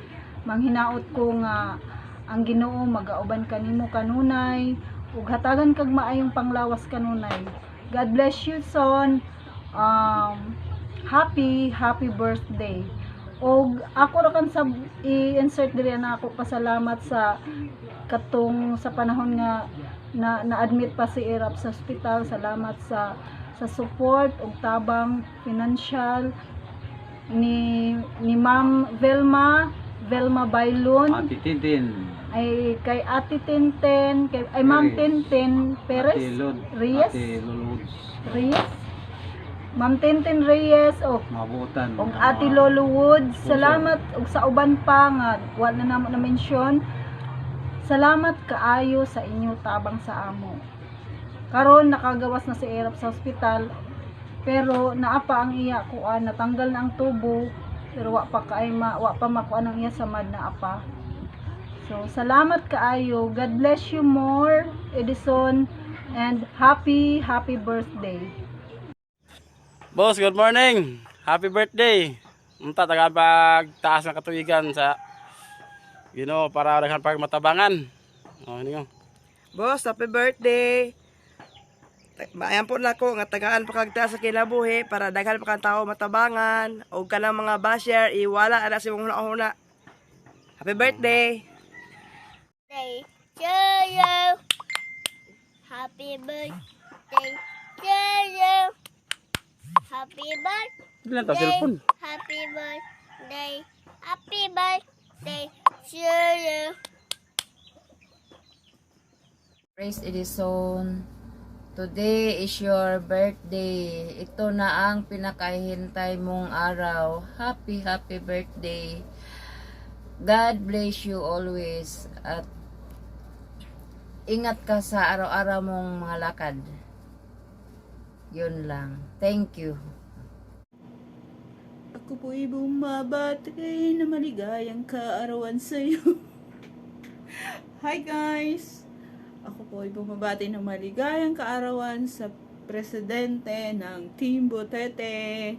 Manghinaot ko nga ang Ginoo magauban kanimo kanunay ug hatagan kag maayong panglawas kanunay. God bless you, son. Happy birthday. Og ako ra kan sab i-insert diri na ako pasalamat sa katong sa panahon nga na-admit pa si Irap sa ospital. Salamat sa support ug tabang financial ni Ma'am Velma Bailon, Ate Tintin, ay kay Ate Tintin, kay Ma'am Tintin Perez, Ate Reyes, Reyes, Ma'am Tintin Reyes o Mabutan, Ate Lolo Woods. Salamat ug sa uban pa nga wala na namo na mention. Salamat kaayo sa inyo tabang sa amo. Karon nakagawas na si Erap sa ospital, pero naapa ang iya kuan, natanggal na ang tubo, pero wa pa makuan ang iya samad na apa. So salamat kaayo. God bless you more, Edison, and happy birthday. Boss, good morning. Happy birthday. Unta taga pagtaas ng katuigan sa para daghan pag matabangan. Niyo. Boss, happy birthday. Ayan po na ko nga tagaan pa kagta sa kinabuhi para daghan pa kang tao matabangan o kanang mga basher iwala ana sa mga huna. Happy birthday. Day to you. Happy birthday to you. Happy birthday. Ilan ta cellphone? Happy birthday. Happy birthday to you. Praise Edison. Today is your birthday. Ito na ang pinakahintay mong araw. Happy birthday. God bless you always. At ingat ka sa araw-araw mong mga lakad. Yun lang. Thank you. Ako po'y bumabati na maligayang kaarawan sa'yo. Hi guys! Ako po'y bumabati na maligayang kaarawan sa presidente ng Team Butete.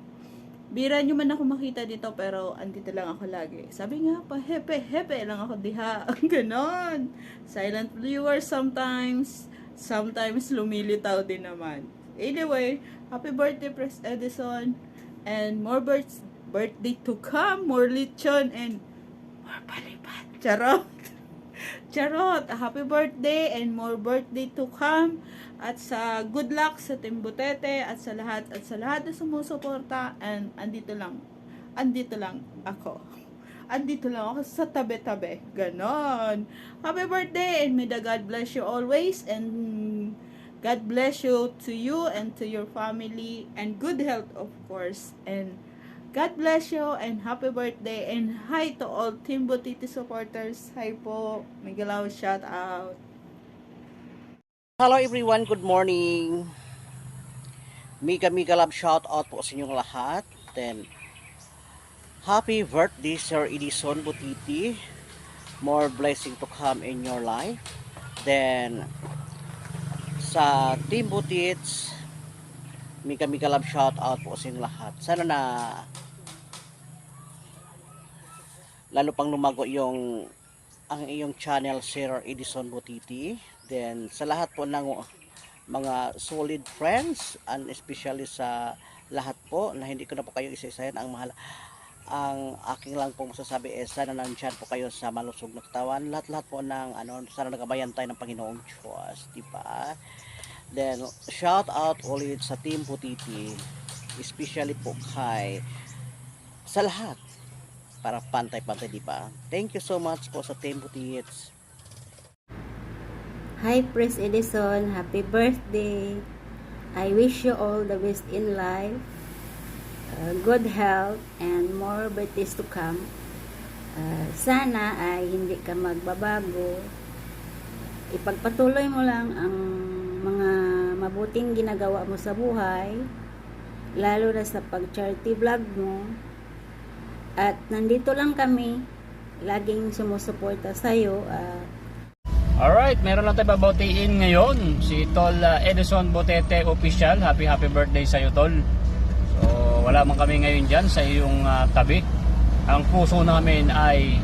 Bira nyo man ako makita dito pero andito lang ako lagi. Sabi nga pa, hepe lang ako diha. Ganon. Silent viewer sometimes lumilitaw din naman. Anyway, happy birthday Pres Edison. And more birthday to come. More lechon and more palipad. Charot. Happy birthday and more birthday to come. At sa good luck sa Team Butete at sa lahat na sumusuporta. And andito lang ako. andito lang ako sa tabi-tabi. Ganon. Happy birthday and may the God bless you always and God bless you to you and to your family and good health of course. And God bless you and happy birthday and hi to all Team Butiti supporters. Hi po. Miguel, shout out. Hello everyone, good morning. Mika love shout out po sa inyong lahat. Then happy birthday Sir Edison Butiti. More blessing to come in your life. Then sa Team Butits, Mika love shout out po sa inyong lahat. Sana na lalo pang lumago ang iyong channel Sir Edison Butiti. Then sa lahat po ng mga solid friends and especially sa lahat po na hindi ko na po kayo isa-isahin, ang aking lang po masasabi is sana nandiyan po kayo sa malusog na katawan. Lahat po ng sana nagabayan tayo ng Panginoong Diyos, di ba? Then shout out ulit sa Team Butiti, especially po sa lahat para pantay-pantay, di ba? Thank you so much po sa Team Butits. Hi Pres Edison, happy birthday. I wish you all the best in life, good health, and more birthdays to come. Sana ay hindi ka magbabago. Ipagpatuloy mo lang ang mga mabuting ginagawa mo sa buhay, lalo na sa pag-charity vlog mo. At nandito lang kami, laging sumusuporta sa'yo. Alright, meron lang tayo babautiin ngayon. Si Tol Edison Botete Official. Happy birthday sa'yo, Tol. So, wala man kami ngayon dyan sa iyong tabi. Ang puso namin ay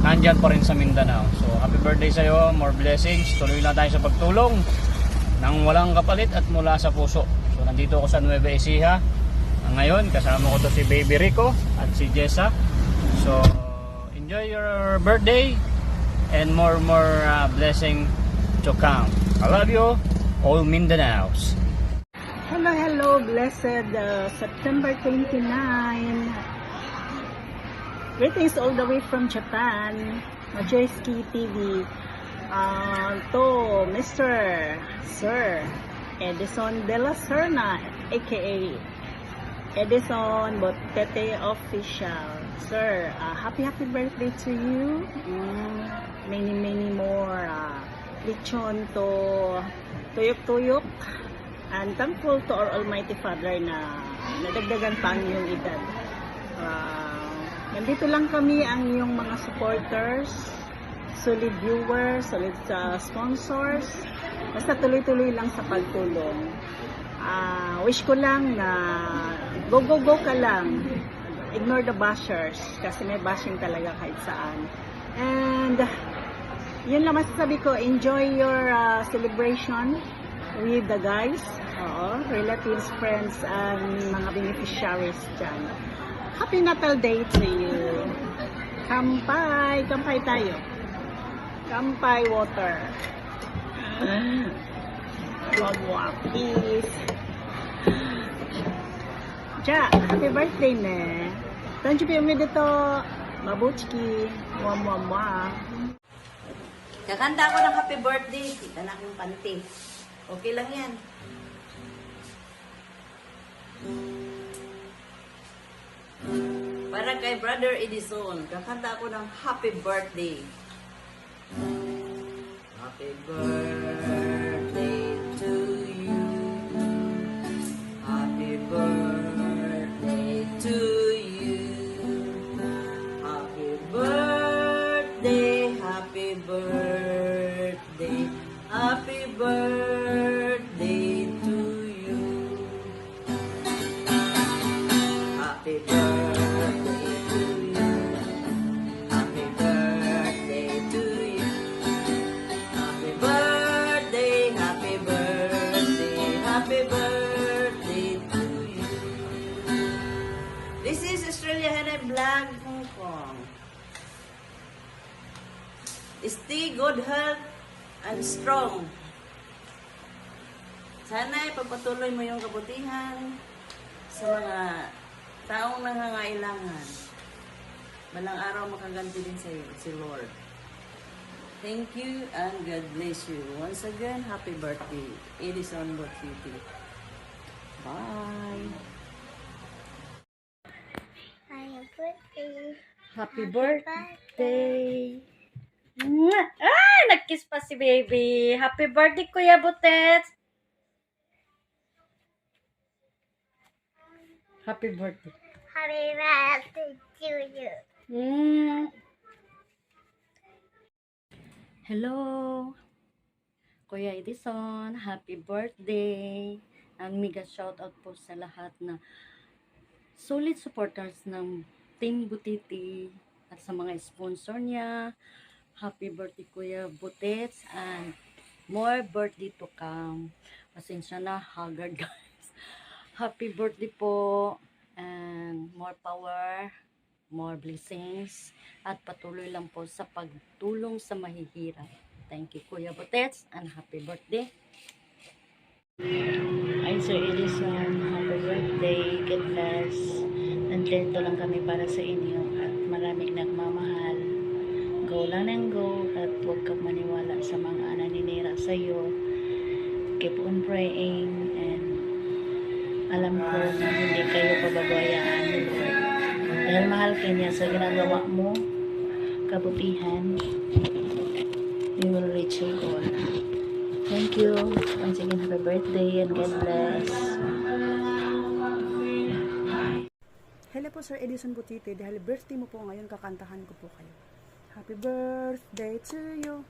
nandyan pa rin sa Mindanao. So, happy birthday sa'yo. More blessings. Tuloy lang tayo sa pagtulong ng walang kapalit at mula sa puso. So, nandito ako sa Nueva Ecija. Ngayon, kasama ko to si Baby Rico at si Jessa. So, enjoy your birthday and more blessing to come. I love you, all Mindanaos. Hello, blessed September 29. Greetings all the way from Japan. Majoyski TV. To Mr. Sir Edison de la Serna, aka Edison Botete Official. Sir, happy birthday to you. Many more lechon to tuyok-tuyok. And thankful to our Almighty Father na nadagdagan pa ang iyong edad. Nandito lang kami ang iyong mga supporters, solid viewers, solid sponsors. Basta tuloy-tuloy lang sa pagtulong. Wish ko lang na go ka lang. Ignore the bashers kasi may bashing talaga kahit saan. And yun lang masasabi ko, enjoy your celebration with the guys, relatives, friends, and mga beneficiaries dyan. Happy Natal Day to you. Kampay tayo. Kampay water. Peace. Ja, happy birthday ne. Tanju pi umi dito. Mabuchki. Mwa. Kakanta ako ng happy birthday. Kita na akong panty. Okay lang yan. Para kay Brother Edison, kakanta ako ng happy birthday. Happy birthday to you. Happy birthday to you. Happy birthday, happy birthday, happy birthday to you. Happy birthday to you. Happy birthday to you. Happy birthday, happy birthday, happy birthday to you. This is Australia Hanay Vlog, Hong Kong. Stay good health and strong. Sana ipagpatuloy mo yung kabutihan sa mga taong nangangailangan. Balang araw makaganti din sa iyo, si Lord. Thank you and God bless you. Once again, happy birthday, Edison Botiti. Bye! Happy birthday. Happy birthday! Ah! Nag-kiss pa si baby. Happy birthday, Kuya Butet! Happy birthday. Happy birthday to you. Hello, Kuya Edison. Happy birthday. Ang mega shoutout po sa lahat na solid supporters ng Team Butiti at sa mga sponsor niya. Happy birthday, Kuya Butets, and more birthday to come. Pasensya na, haggard guys. Happy birthday po, and more power, more blessings, at patuloy lang po sa pagtulong sa mahihirap. Thank you, Kuya Butets, and happy birthday. Ay, Sir Edison, happy birthday, God bless. Nandito lang kami para sa inyo at maraming nagmamahal. Go lang ng go at huwag kang maniwala sa mga naninira sa iyo. Keep on praying, and alam ko na hindi kayo pababayaan ni Lord. Dahil mahal ka niya sa ginagawa mo, kabutihan, you will reach your goal. Thank you. Once again, happy birthday and God bless. Hello po Sir Edison Butiti, dahil birthday mo po ngayon, kakantahan ko po kayo. Happy birthday to you.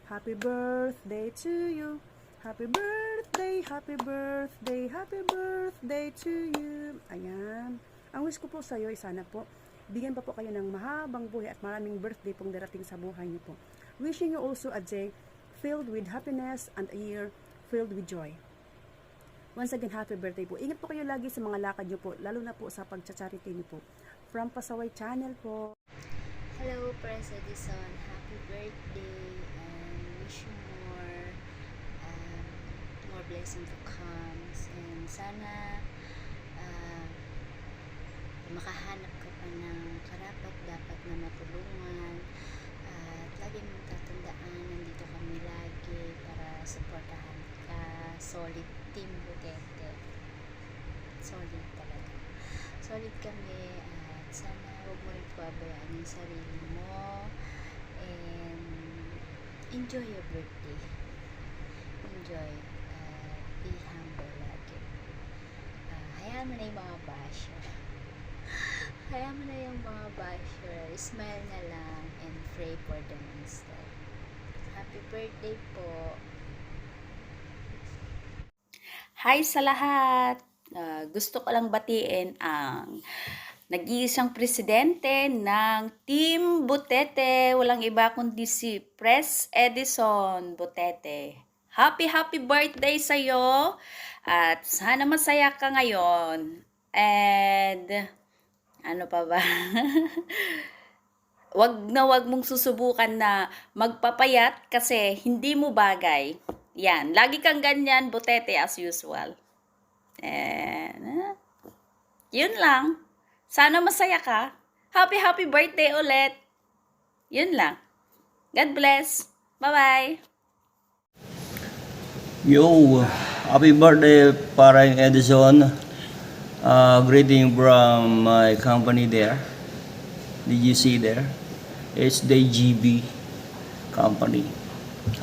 Happy birthday to you. Happy birthday, happy birthday, happy birthday to you. Ayan. Ang wish ko po sa iyo ay sana po bigyan pa po kayo ng mahabang buhay at maraming birthday pong darating sa buhay niyo po. Wishing you also a day filled with happiness and a year filled with joy. Once again, happy birthday po. Ingat po kayo lagi sa mga lakad niyo po, lalo na po sa pagcha-charity niyo po. From Pasaway Channel po. Hello, Pres Edison. Happy birthday, and wish you more blessing to come. And sana makahanap ka pa ng karapat dapat na matulungan. At lagi mong tatandaan, nandito kami lagi para supportahan ka. Solid Team Butete. Solid talaga. Solid kami. At sana huwag mo rin pabayaan yung sarili mo, and enjoy your birthday. Enjoy. Be humble lagi. Hayaan mo na yung mga basher. Hayaan mo na yung mga basher. Smile na lang and pray for them instead. Happy birthday po. Hi sa lahat. Gusto ko lang batiin ang nag-iisang presidente ng Team Butete. Walang iba kundi si Pres Edison Butete. Happy birthday sa'yo. At sana masaya ka ngayon. And ano pa ba? Wag mong susubukan na magpapayat kasi hindi mo bagay. Yan. Lagi kang ganyan, Butete, as usual. And yun lang. Sana masaya ka. Happy birthday ulit. Yun lang. God bless. Bye-bye. Yo, happy birthday Parang Edison. Greeting from my company there. Did you see there? It's the GB company.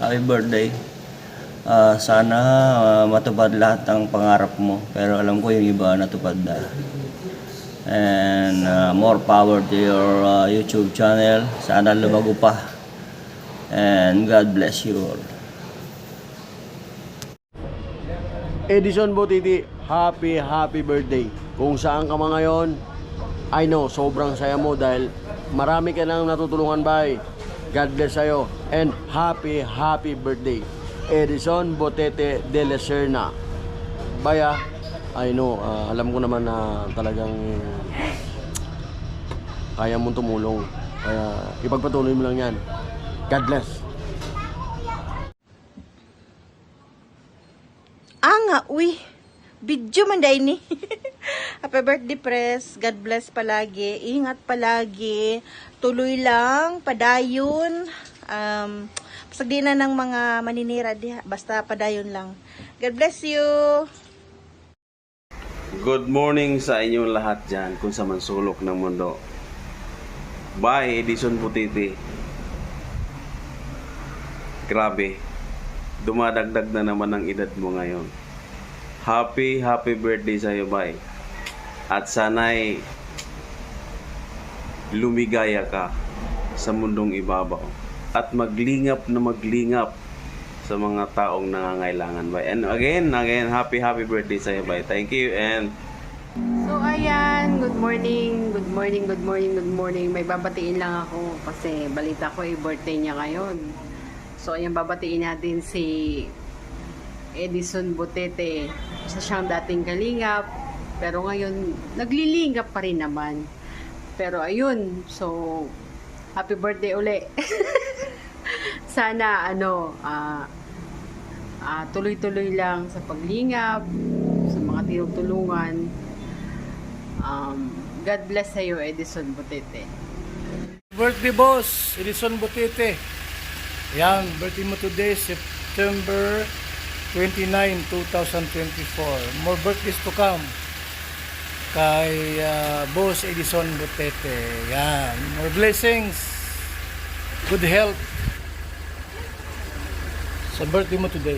Happy birthday. Sana matupad lahat ng pangarap mo. Pero alam ko yung iba natupad na. And more power to your YouTube channel. Sana lumago pa. And God bless you all. Edison Butiti, happy birthday. Kung saan ka man ngayon, I know, sobrang saya mo dahil marami ka nang natutulungan, bay. God bless sa'yo. And happy birthday. Edison Butete de la Serna. Baya, I know, alam ko naman na talagang kaya mong tumulong. Kaya ipagpatuloy mo lang yan. God bless. Uy, video man day ni. Happy birthday, Pres. God bless palagi. Ingat palagi. Tuloy lang, padayon. Pasagdi na ng mga maninira diha. Basta padayon lang. God bless you. Good morning sa inyong lahat dyan kung sa mansulok ng mundo. Bye, Edison Butiti. Grabe, dumadagdag na naman ang edad mo ngayon. Happy birthday sa iyo, bye. At sana'y lumigaya ka sa mundong ibabaw. At maglingap na maglingap sa mga taong nangangailangan, bye. And again, happy birthday sa iyo, bye. Thank you and So ayan, good morning. May babatiin lang ako kasi balita ko birthday niya ngayon. So ayan, babatiin natin si Edison Butete. Isa siyang dating kalingap, pero ngayon naglilingap pa rin naman. Pero ayun, so happy birthday uli. Sana tuloy-tuloy lang sa paglingap, sa mga tinutulungan. God bless sa iyo, Edison Butete. Birthday boss, Edison Butete. Yan, birthday mo today, September 29, 2024. More birthdays to come kay boss Edison Butete. Yan, more blessings, good health sa birthday mo today.